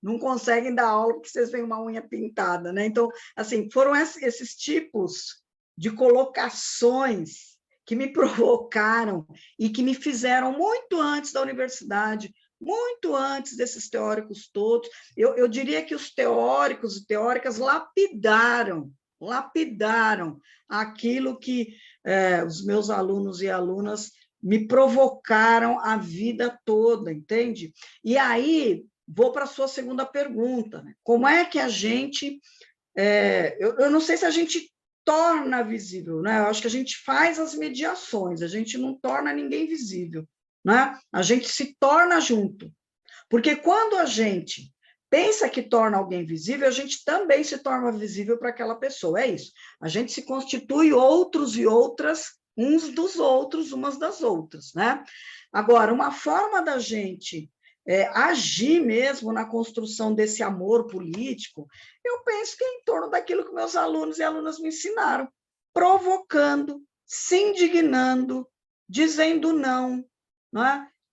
não conseguem dar aula porque vocês veem uma unha pintada, né? Então, assim, foram esses tipos de colocações que me provocaram e que me fizeram muito antes da universidade, muito antes desses teóricos todos. Eu diria que os teóricos e teóricas lapidaram aquilo que os meus alunos e alunas me provocaram a vida toda, entende? E aí, vou para a sua segunda pergunta, né? Como é que a gente... eu não sei se a gente torna visível, né? Eu acho que a gente faz as mediações, a gente não torna ninguém visível, né? A gente se torna junto. Porque quando a gente pensa que torna alguém visível, a gente também se torna visível para aquela pessoa, é isso. A gente se constitui outros e outras, uns dos outros, umas das outras, né? Agora, uma forma da gente agir mesmo na construção desse amor político, eu penso que é em torno daquilo que meus alunos e alunas me ensinaram, provocando, se indignando, dizendo não,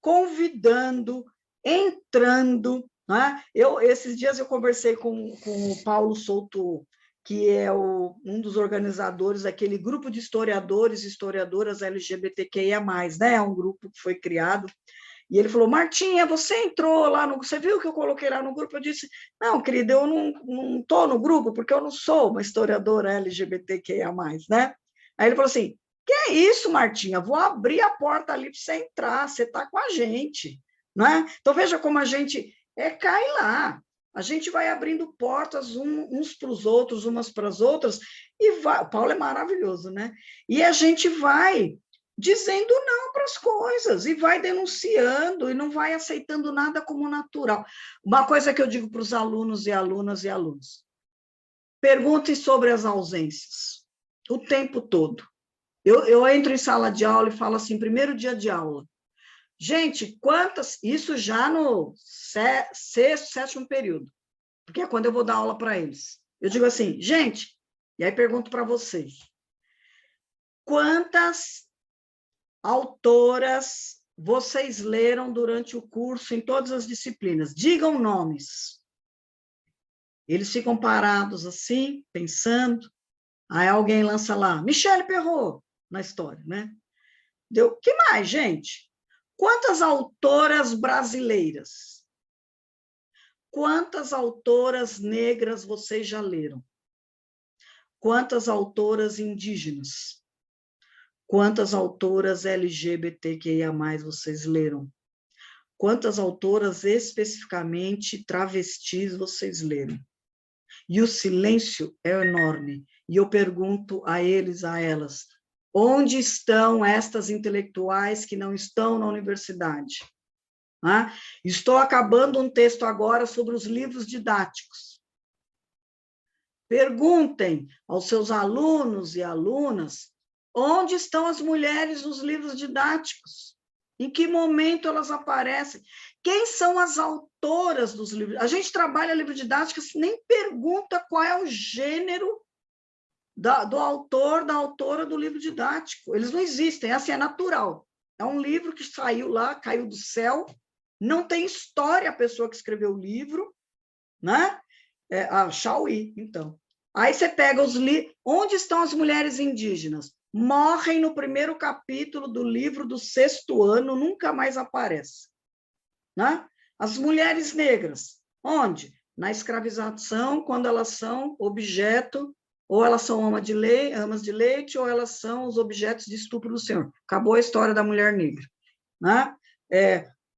convidando, entrando, né? Esses dias eu conversei com o Paulo Souto, que é um dos organizadores daquele grupo de historiadores e historiadoras LGBTQIA+, né? É um grupo que foi criado, e ele falou, Martinha, você entrou lá, você viu que eu coloquei lá no grupo? Eu disse, não, querida, eu não estou no grupo, porque eu não sou uma historiadora LGBTQIA+, né? Aí ele falou assim, que é isso, Martinha? Vou abrir a porta ali para você entrar, você está com a gente, não é? Então, veja como a gente cai lá. A gente vai abrindo portas uns para os outros, umas para as outras, e vai. O Paulo é maravilhoso, né? E a gente vai dizendo não para as coisas, e vai denunciando, e não vai aceitando nada como natural. Uma coisa que eu digo para os alunos e alunas e alunos, perguntem sobre as ausências, o tempo todo. Eu entro em sala de aula e falo assim, primeiro dia de aula, gente, quantas... Isso já no sexto, sétimo período, porque é quando eu vou dar aula para eles. Eu digo assim, gente, e aí pergunto para vocês, quantas autoras vocês leram durante o curso em todas as disciplinas? Digam nomes. Eles ficam parados assim, pensando, aí alguém lança lá, Michelle Perrault, na história, né? Deu, que mais, gente? Quantas autoras brasileiras? Quantas autoras negras vocês já leram? Quantas autoras indígenas? Quantas autoras LGBTQIA+, vocês leram? Quantas autoras especificamente travestis vocês leram? E o silêncio é enorme. E eu pergunto a eles, a elas, onde estão estas intelectuais que não estão na universidade? Estou acabando um texto agora sobre os livros didáticos. Perguntem aos seus alunos e alunas Onde estão as mulheres nos livros didáticos? Em que momento elas aparecem? Quem são as autoras dos livros? A gente trabalha livro didático, nem pergunta qual é o gênero do autor, da autora do livro didático. Eles não existem, assim, é natural. É um livro que saiu lá, caiu do céu, não tem história a pessoa que escreveu o livro, né? A Chauí, então. Aí você pega os livros. Onde estão as mulheres indígenas? Morrem no primeiro capítulo do livro do 6º ano, nunca mais aparece. Né? As mulheres negras, onde? Na escravização, quando elas são objeto, ou elas são amas de leite, ou elas são os objetos de estupro do Senhor. Acabou a história da mulher negra. Né?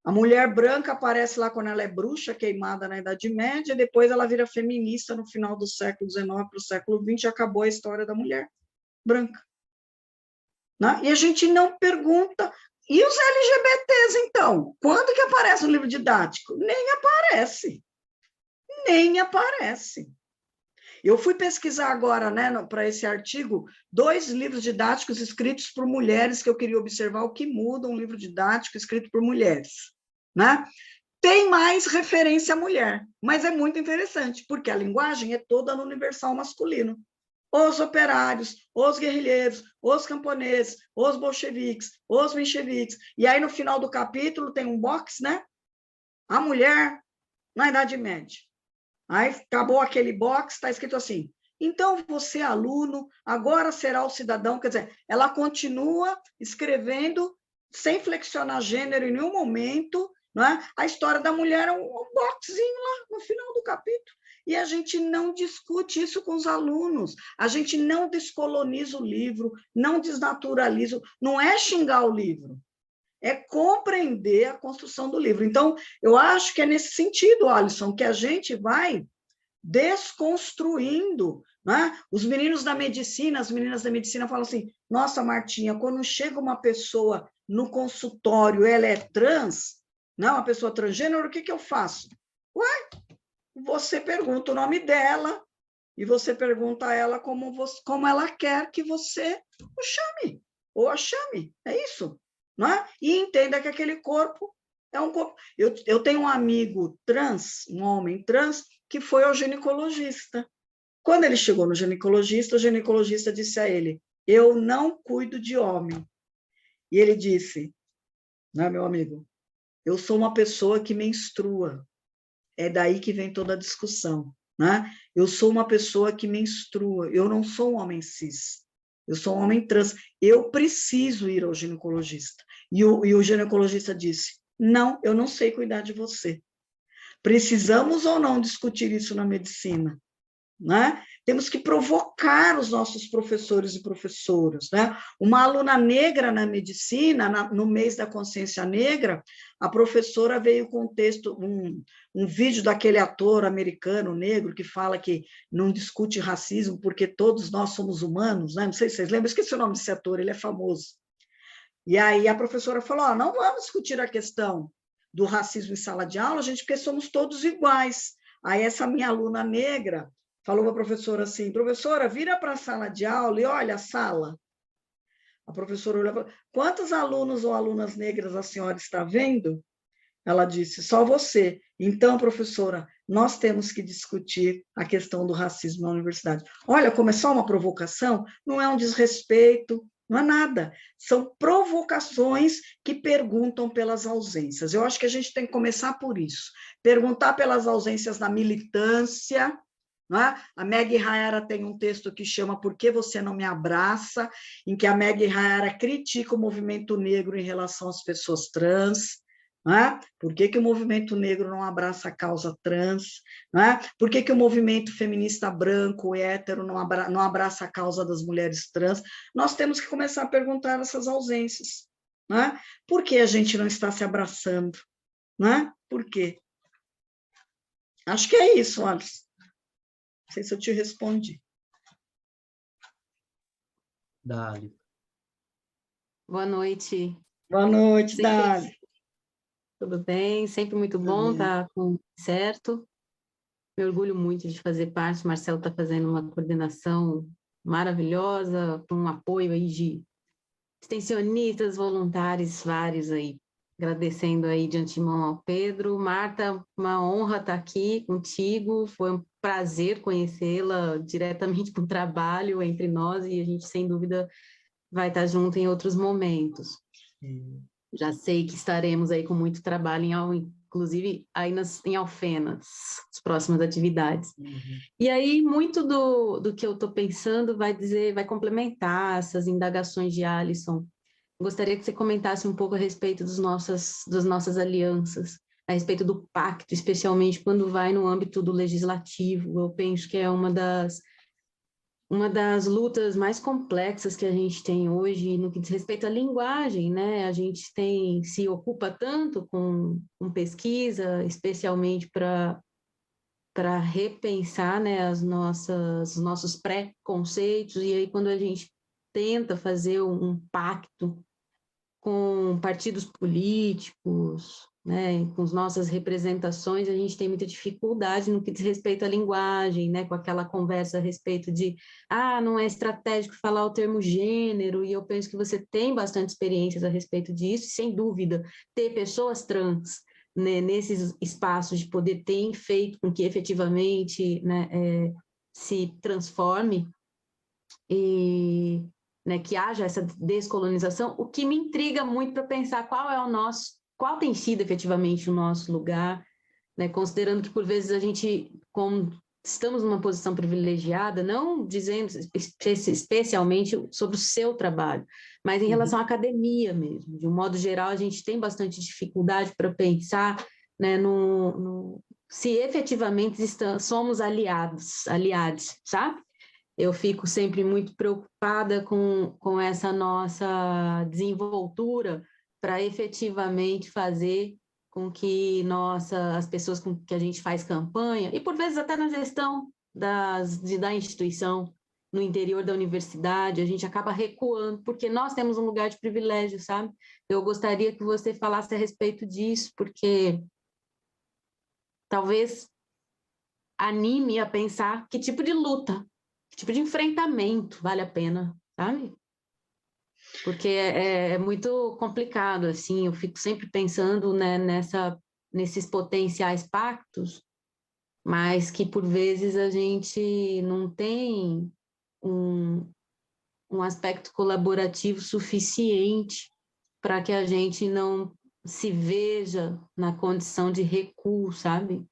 A mulher branca aparece lá quando ela é bruxa, queimada na Idade Média, e depois ela vira feminista no final do século XIX para o século XX, e acabou a história da mulher branca. Né? E a gente não pergunta... E os LGBTs, então? Quando que aparece no livro didático? Nem aparece. Nem aparece. Eu fui pesquisar agora, né, para esse artigo, 2 livros didáticos escritos por mulheres, que eu queria observar o que muda um livro didático escrito por mulheres. Né? Tem mais referência à mulher, mas é muito interessante, porque a linguagem é toda no universal masculino. Os operários, os guerrilheiros, os camponeses, os bolcheviques, os mencheviques. E aí, no final do capítulo, tem um box, né? A mulher na Idade Média. Aí acabou aquele box, está escrito assim: então você, aluno, agora será o cidadão. Quer dizer, ela continua escrevendo sem flexionar gênero em nenhum momento, não é? A história da mulher é um boxzinho lá no final do capítulo. E a gente não discute isso com os alunos, a gente não descoloniza o livro, não desnaturaliza, não é xingar o livro, é compreender a construção do livro. Então, eu acho que é nesse sentido, Alisson, que a gente vai desconstruindo, né? Os meninos da medicina, as meninas da medicina falam assim: nossa, Martinha, quando chega uma pessoa no consultório, ela é trans, não, uma pessoa transgênero, o que eu faço? Ué, você pergunta o nome dela e você pergunta a ela como ela quer que você o chame, ou a chame, é isso. Não é? E entenda que aquele corpo é um corpo... Eu tenho um amigo trans, um homem trans, que foi ao ginecologista. Quando ele chegou no ginecologista, o ginecologista disse a ele: eu não cuido de homem. E ele disse: não, meu amigo, eu sou uma pessoa que menstrua. É daí que vem toda a discussão. Né? Eu sou uma pessoa que menstrua, eu não sou um homem cis, eu sou um homem trans, eu preciso ir ao ginecologista. E o ginecologista disse: não, eu não sei cuidar de você. Precisamos ou não discutir isso na medicina? Né? Temos que provocar os nossos professores e professoras. Né? Uma aluna negra na medicina, no mês da consciência negra, a professora veio com um vídeo daquele ator americano negro que fala que não discute racismo porque todos nós somos humanos, né? Não sei se vocês lembram, esqueci o nome desse ator, ele é famoso. E aí a professora falou: não vamos discutir a questão do racismo em sala de aula, gente, porque somos todos iguais. Aí essa minha aluna negra falou para a professora assim: professora, vira para a sala de aula e olha a sala. A professora olhou e falou: quantos alunos ou alunas negras a senhora está vendo? Ela disse: só você. Então, professora, nós temos que discutir a questão do racismo na universidade. Olha, como é só uma provocação, não é um desrespeito, não é nada. São provocações que perguntam pelas ausências. Eu acho que a gente tem que começar por isso. Perguntar pelas ausências na militância. Não é? A Meg Hayara tem um texto que chama Por que você não me abraça?, em que a Meg Hayara critica o movimento negro em relação às pessoas trans. Não é? Por que o movimento negro não abraça a causa trans? Não é? Por que o movimento feminista branco, hétero, não abraça a causa das mulheres trans? Nós temos que começar a perguntar essas ausências. Não é? Por que a gente não está se abraçando? Não é? Por quê? Acho que é isso, Alisson. Não sei se eu te respondi. Dali. Boa noite. Boa noite, Dali. Tudo bem? Sempre muito bom estar com certo. Me orgulho muito de fazer parte. O Marcelo está fazendo uma coordenação maravilhosa, com um apoio aí de extensionistas, voluntários vários aí. Agradecendo aí de antemão ao Pedro. Marta, uma honra estar aqui contigo, foi um prazer conhecê-la diretamente com o trabalho entre nós, e a gente, sem dúvida, vai estar junto em outros momentos. Já sei que estaremos aí com muito trabalho, inclusive aí em Alfenas, as próximas atividades. E aí, muito do que eu estou pensando vai complementar essas indagações de Alisson. Gostaria que você comentasse um pouco a respeito das nossas alianças, a respeito do pacto, especialmente quando vai no âmbito do legislativo. Eu penso que é uma das lutas mais complexas que a gente tem hoje no que diz respeito à linguagem, né? A gente se ocupa tanto com pesquisa, especialmente para repensar, né, os nossos pré-conceitos, e aí quando a gente tenta fazer um pacto com partidos políticos, né, com as nossas representações, a gente tem muita dificuldade no que diz respeito à linguagem, né, com aquela conversa a respeito de não é estratégico falar o termo gênero, e eu penso que você tem bastante experiências a respeito disso, e, sem dúvida, ter pessoas trans, né, nesses espaços de poder tem feito com que efetivamente, né, se transforme e, né, que haja essa descolonização. O que me intriga muito para pensar qual tem sido efetivamente o nosso lugar, né, considerando que por vezes a gente, como estamos numa posição privilegiada, não dizendo especialmente sobre o seu trabalho, mas em relação à academia mesmo. De um modo geral, a gente tem bastante dificuldade para pensar, né, se efetivamente somos aliados, sabe? Eu fico sempre muito preocupada com essa nossa desenvoltura para efetivamente fazer com que as pessoas com que a gente faz campanha, e por vezes até na gestão da instituição, no interior da universidade, a gente acaba recuando, porque nós temos um lugar de privilégio, sabe? Eu gostaria que você falasse a respeito disso, porque talvez anime a pensar que tipo de luta, que tipo de enfrentamento vale a pena, sabe? Porque é muito complicado, assim, eu fico sempre pensando, né, nesses potenciais pactos, mas que por vezes a gente não tem um aspecto colaborativo suficiente para que a gente não se veja na condição de recuo, sabe?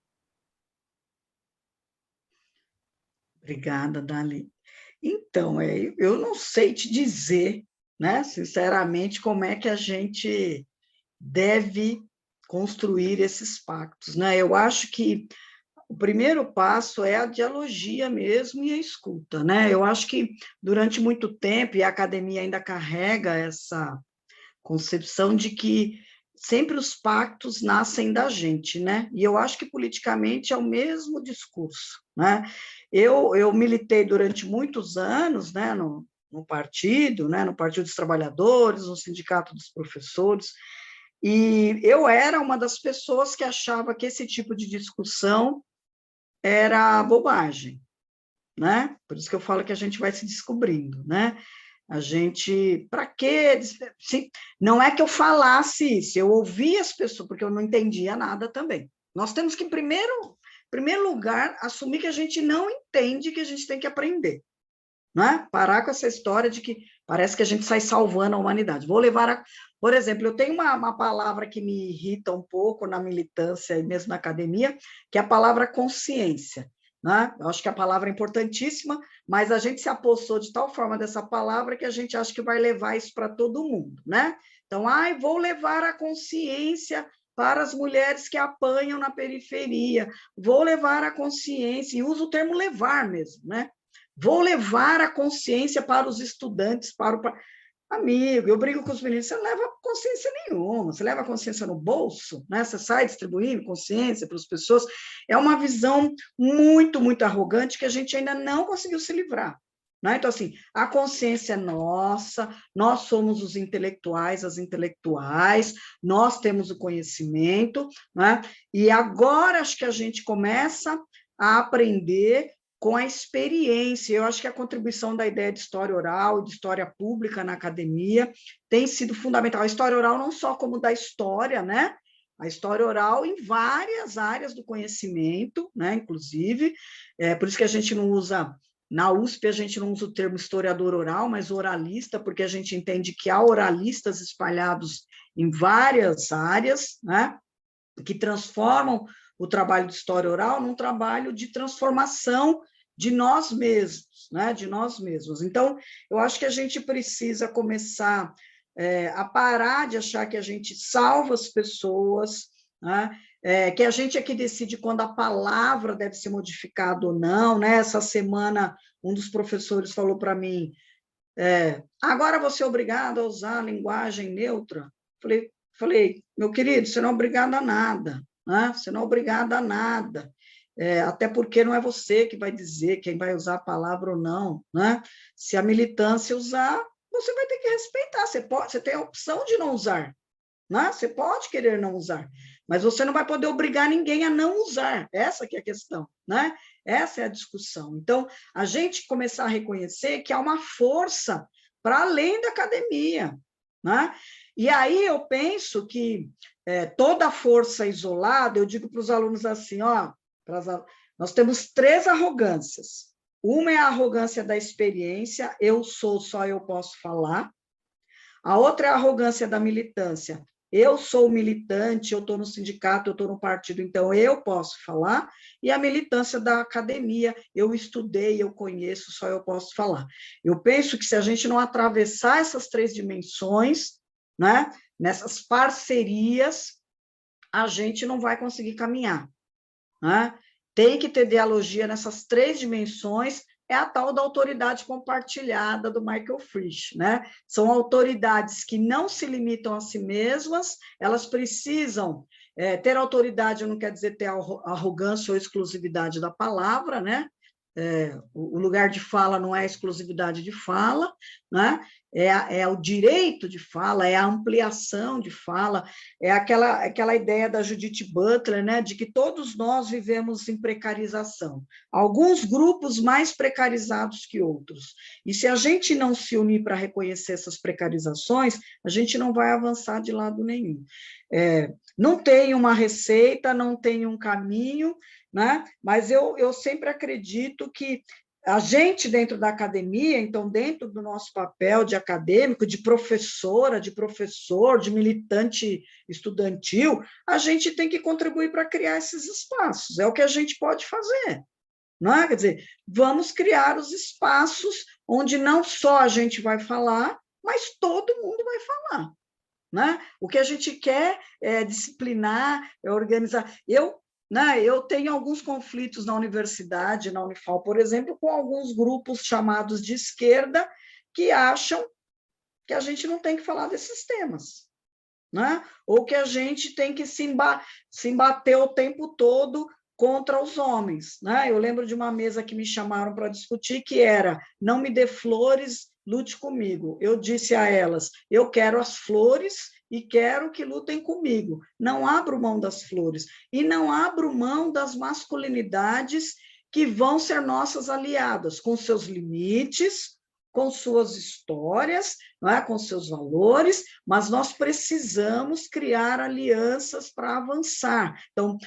Obrigada, Dali. Então, eu não sei te dizer, né, sinceramente, como é que a gente deve construir esses pactos, né? Eu acho que o primeiro passo é a dialogia mesmo e a escuta, né? Eu acho que durante muito tempo, e a academia ainda carrega essa concepção de que sempre os pactos nascem da gente, né? E eu acho que politicamente é o mesmo discurso, né? Eu militei durante muitos anos, né, no partido, né, no Partido dos Trabalhadores, no Sindicato dos Professores, e eu era uma das pessoas que achava que esse tipo de discussão era bobagem, né? Por isso que eu falo que a gente vai se descobrindo, né? A gente, para quê? Não é que eu falasse isso, eu ouvia as pessoas, porque eu não entendia nada também. Nós temos que, em primeiro lugar, assumir que a gente não entende, que a gente tem que aprender. Não é? Parar com essa história de que parece que a gente sai salvando a humanidade. Vou levar Por exemplo, eu tenho uma palavra que me irrita um pouco na militância e mesmo na academia, que é a palavra consciência. Né? Eu acho que a palavra é importantíssima, mas a gente se apossou de tal forma dessa palavra que a gente acha que vai levar isso para todo mundo. Né? Então, vou levar a consciência para as mulheres que apanham na periferia, vou levar a consciência, e uso o termo levar mesmo, né? Vou levar a consciência para os estudantes, Amigo, eu brigo com os meninos, você não leva consciência nenhuma, você leva a consciência no bolso, né? Você sai distribuindo consciência para as pessoas. É uma visão muito, muito arrogante que a gente ainda não conseguiu se livrar. Né? Então, assim, a consciência é nossa, nós somos os intelectuais, as intelectuais, nós temos o conhecimento, né? E agora acho que a gente começa a aprender com a experiência. Eu acho que a contribuição da ideia de história oral, de história pública na academia, tem sido fundamental. A história oral não só como da história, né? A história oral em várias áreas do conhecimento, né? Inclusive, por isso que a gente não usa, na USP a gente não usa o termo historiador oral, mas oralista, porque a gente entende que há oralistas espalhados em várias áreas, né? Que transformam o trabalho de história oral num trabalho de transformação de nós mesmos, né? De nós mesmos. Então, eu acho que a gente precisa começar a parar de achar que a gente salva as pessoas, né? Que a gente é que decide quando a palavra deve ser modificada ou não, né? Essa semana, um dos professores falou para mim, agora você é obrigado a usar a linguagem neutra. Falei, meu querido, você não é obrigado a nada, né? Você não é obrigado a nada, até porque não é você que vai dizer quem vai usar a palavra ou não, né? Se a militância usar, você vai ter que respeitar, você tem a opção de não usar, né? Você pode querer não usar, mas você não vai poder obrigar ninguém a não usar, essa que é a questão, né? Essa é a discussão. Então, a gente começar a reconhecer que há uma força para além da academia, né? E aí eu penso que toda força isolada, eu digo para os alunos assim, nós temos 3 arrogâncias. Uma é a arrogância da experiência, eu sou, só eu posso falar. A outra é a arrogância da militância. Eu sou militante, eu estou no sindicato, eu estou no partido, então eu posso falar. E a militância da academia, eu estudei, eu conheço, só eu posso falar. Eu penso que se a gente não atravessar essas 3 dimensões, né, nessas parcerias, a gente não vai conseguir caminhar, né? Tem que ter dialogia nessas 3 dimensões, é a tal da autoridade compartilhada do Michael Frisch, né? São autoridades que não se limitam a si mesmas, elas precisam ter autoridade, não quer dizer ter arrogância ou exclusividade da palavra, né? O lugar de fala não é a exclusividade de fala, né? É o direito de fala, é a ampliação de fala, é aquela ideia da Judith Butler, né? De que todos nós vivemos em precarização, alguns grupos mais precarizados que outros, e se a gente não se unir para reconhecer essas precarizações, a gente não vai avançar de lado nenhum. Não tem uma receita, não tem um caminho, né? Mas eu sempre acredito que a gente, dentro da academia, então, dentro do nosso papel de acadêmico, de professora, de professor, de militante estudantil, a gente tem que contribuir para criar esses espaços, é o que a gente pode fazer, não é? Quer dizer, vamos criar os espaços onde não só a gente vai falar, mas todo mundo vai falar, né? O que a gente quer é disciplinar, é organizar. Eu tenho alguns conflitos na universidade, na Unifal, por exemplo, com alguns grupos chamados de esquerda que acham que a gente não tem que falar desses temas, né? Ou que a gente tem que se embater o tempo todo contra os homens, né? Eu lembro de uma mesa que me chamaram para discutir, que era, não me dê flores, lute comigo. Eu disse a elas, eu quero as flores e quero que lutem comigo. Não abro mão das flores e não abro mão das masculinidades que vão ser nossas aliadas, com seus limites, com suas histórias, não é? Com seus valores, mas nós precisamos criar alianças para avançar. Então,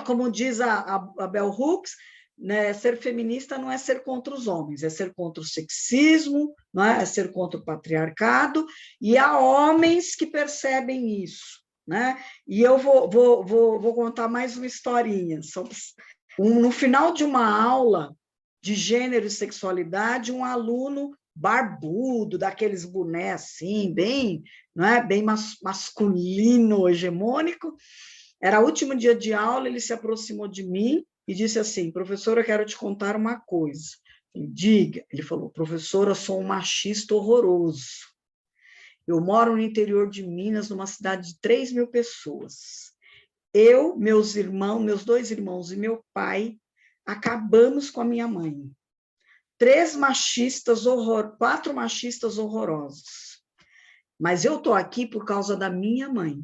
como diz a Bell Hooks, né, ser feminista não é ser contra os homens, é ser contra o sexismo, não é? É ser contra o patriarcado, e há homens que percebem isso, né? E eu vou contar mais uma historinha. No final de uma aula de gênero e sexualidade, um aluno barbudo, daqueles bonés assim, bem, não é? Bem masculino, hegemônico, era o último dia de aula, ele se aproximou de mim e disse assim, professora, eu quero te contar uma coisa. Diga. Ele falou, professora, eu sou um machista horroroso. Eu moro no interior de Minas, numa cidade de 3.000 pessoas. Eu, meus 2 irmãos e meu pai, acabamos com a minha mãe. 4 machistas horrorosos. Mas eu estou aqui por causa da minha mãe.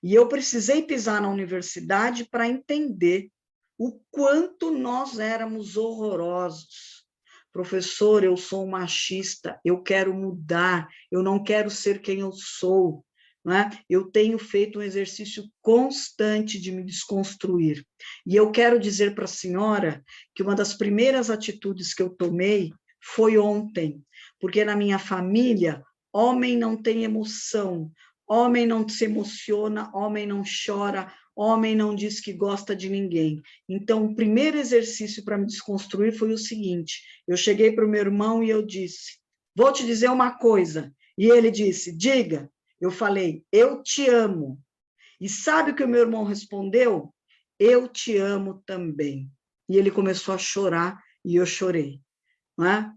E eu precisei pisar na universidade para entender o quanto nós éramos horrorosos. Professor, eu sou um machista, eu quero mudar, eu não quero ser quem eu sou. Né? Eu tenho feito um exercício constante de me desconstruir. E eu quero dizer para a senhora que uma das primeiras atitudes que eu tomei foi ontem, porque na minha família, homem não tem emoção, homem não se emociona, homem não chora, homem não diz que gosta de ninguém. Então, o primeiro exercício para me desconstruir foi o seguinte, eu cheguei para o meu irmão e eu disse, vou te dizer uma coisa. E ele disse, diga. Eu falei, eu te amo. E sabe o que o meu irmão respondeu? Eu te amo também. E ele começou a chorar e eu chorei. Não é?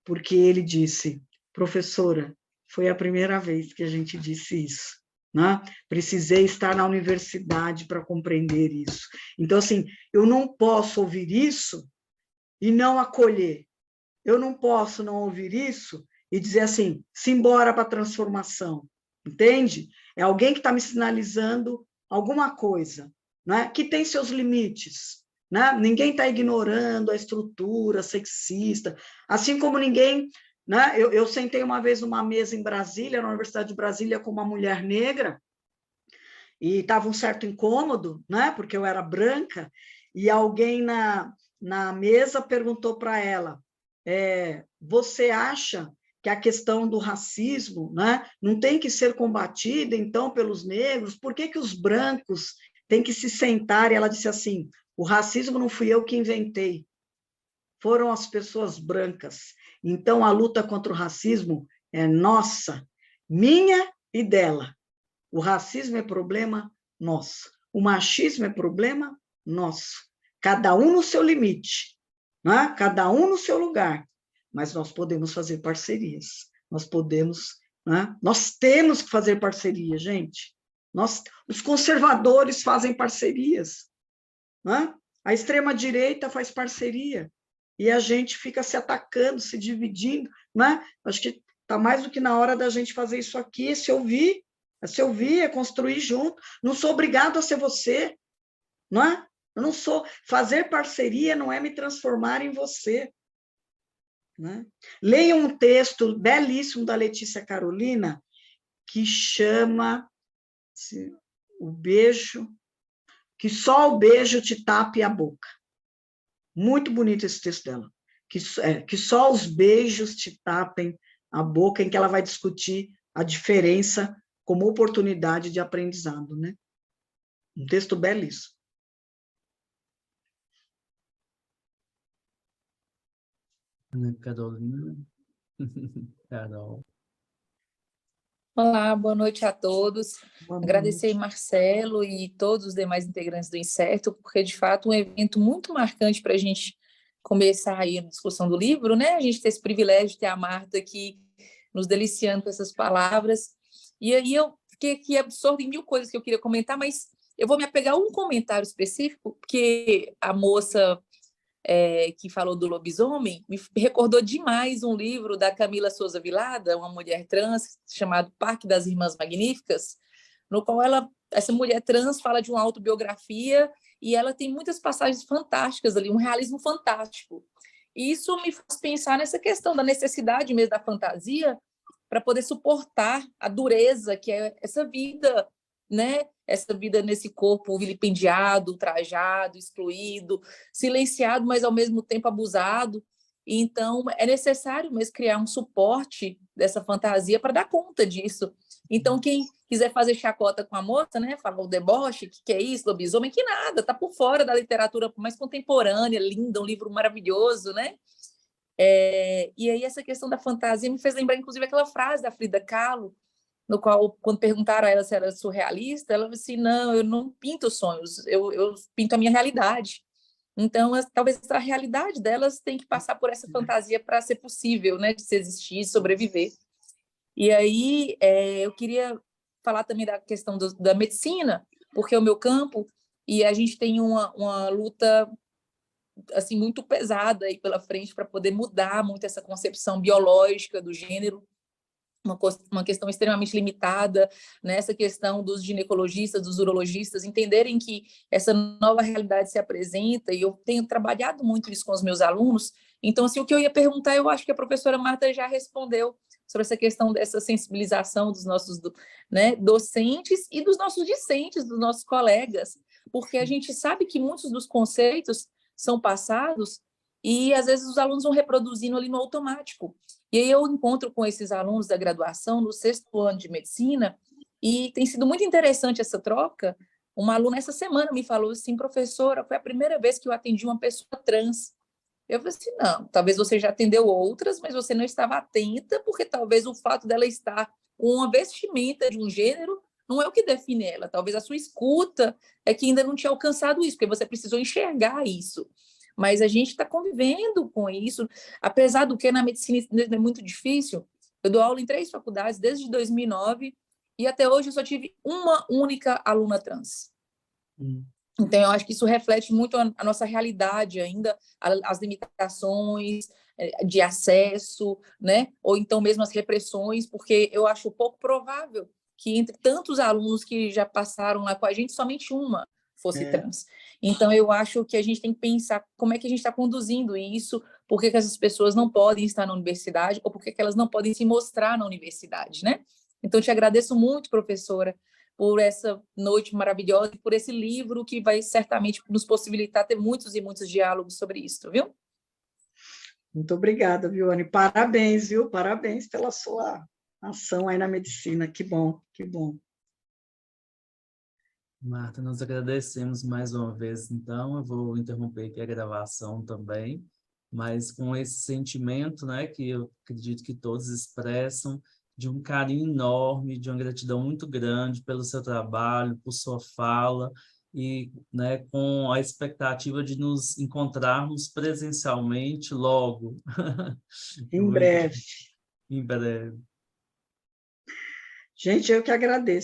Porque ele disse, professora, foi a primeira vez que a gente disse isso. Né? Precisei estar na universidade para compreender isso. Então, assim, eu não posso ouvir isso e não acolher. Eu não posso não ouvir isso e dizer assim, simbora para a transformação. Entende? É alguém que está me sinalizando alguma coisa, né? Que tem seus limites. Né? Ninguém está ignorando a estrutura sexista, assim como ninguém... Né? Eu sentei uma vez numa mesa em Brasília, na Universidade de Brasília, com uma mulher negra, e estava um certo incômodo, né? Porque eu era branca, e alguém na mesa perguntou para ela, você acha que a questão do racismo, né, não tem que ser combatida, então, pelos negros? Por que os brancos têm que se sentar? E ela disse assim, o racismo não fui eu que inventei, foram as pessoas brancas. Então, a luta contra o racismo é nossa, minha e dela. O racismo é problema nosso. O machismo é problema nosso. Cada um no seu limite, né? Cada um no seu lugar. Mas nós podemos fazer parcerias. Nós podemos, né? Nós temos que fazer parceria, gente. Os conservadores fazem parcerias, né? A extrema-direita faz parceria. E a gente fica se atacando, se dividindo, né? Acho que está mais do que na hora da gente fazer isso aqui, se ouvir, é construir junto. Não sou obrigado a ser você, não é? Eu não sou... Fazer parceria não é me transformar em você. Né? Leia um texto belíssimo da Letícia Carolina, que chama O Beijo, que só o beijo te tape a boca. Muito bonito esse texto dela. Que só os beijos te tapem a boca, em que ela vai discutir a diferença como oportunidade de aprendizado, né? Um texto belíssimo. Carolina. Carol. Olá, boa noite a todos. Boa Agradecer noite. Marcelo e todos os demais integrantes do Incerto, porque, de fato, um evento muito marcante para a gente começar aí a discussão do livro, né? A gente ter esse privilégio de ter a Marta aqui nos deliciando com essas palavras. E aí eu fiquei aqui absorta em 1000 coisas que eu queria comentar, mas eu vou me apegar a um comentário específico, porque a moça que falou do lobisomem, me recordou demais um livro da Camila Souza Vilada, uma mulher trans, chamado Parque das Irmãs Magníficas, no qual essa mulher trans fala de uma autobiografia e ela tem muitas passagens fantásticas ali, um realismo fantástico. E isso me faz pensar nessa questão da necessidade mesmo da fantasia para poder suportar a dureza que é essa vida, né? Essa vida nesse corpo vilipendiado, ultrajado, excluído, silenciado, mas ao mesmo tempo abusado. E, então, é necessário mesmo criar um suporte dessa fantasia para dar conta disso. Então, quem quiser fazer chacota com a moça, né, falar o deboche, que é isso, lobisomem, que nada, está por fora da literatura mais contemporânea, linda, um livro maravilhoso, né? E aí essa questão da fantasia me fez lembrar, inclusive, aquela frase da Frida Kahlo, no qual, quando perguntaram a ela se era surrealista, ela disse, não, eu não pinto sonhos, eu pinto a minha realidade. Então, talvez a realidade delas tem que passar por essa fantasia para ser possível, né, de se existir, sobreviver. E aí eu queria falar também da questão da medicina, porque é o meu campo, e a gente tem uma luta assim, muito pesada aí pela frente para poder mudar muito essa concepção biológica do gênero. uma questão extremamente limitada, nessa questão dos ginecologistas, dos urologistas, entenderem que essa nova realidade se apresenta, e eu tenho trabalhado muito isso com os meus alunos. Então, assim, o que eu ia perguntar, eu acho que a professora Marta já respondeu sobre essa questão dessa sensibilização dos nossos, né, docentes e dos nossos discentes, dos nossos colegas, porque a gente sabe que muitos dos conceitos são passados e, às vezes, os alunos vão reproduzindo ali no automático. E aí eu encontro com esses alunos da graduação no 6º ano de medicina, e tem sido muito interessante essa troca. Uma aluna essa semana me falou assim: professora, foi a primeira vez que eu atendi uma pessoa trans. Eu falei assim: não, talvez você já atendeu outras, mas você não estava atenta, porque talvez o fato dela estar com uma vestimenta de um gênero não é o que define ela. Talvez a sua escuta é que ainda não tinha alcançado isso, porque você precisou enxergar isso. Mas a gente está convivendo com isso, apesar do que na medicina é muito difícil. Eu dou aula em 3 faculdades desde 2009 e até hoje eu só tive uma única aluna trans. Então, eu acho que isso reflete muito a nossa realidade ainda, as limitações de acesso, né? Ou então mesmo as repressões, porque eu acho pouco provável que entre tantos alunos que já passaram lá com a gente, somente uma fosse trans. Então, eu acho que a gente tem que pensar como é que a gente está conduzindo isso, por que essas pessoas não podem estar na universidade, ou por que elas não podem se mostrar na universidade, né? Então, eu te agradeço muito, professora, por essa noite maravilhosa e por esse livro que vai certamente nos possibilitar ter muitos e muitos diálogos sobre isso, viu? Muito obrigada, Vione. Parabéns, viu? Parabéns pela sua ação aí na medicina. Que bom, que bom. Marta, nós agradecemos mais uma vez, então, eu vou interromper aqui a gravação também, mas com esse sentimento, né, que eu acredito que todos expressam, de um carinho enorme, de uma gratidão muito grande pelo seu trabalho, por sua fala, e, né, com a expectativa de nos encontrarmos presencialmente logo. Em breve. Em breve. Gente, eu que agradeço.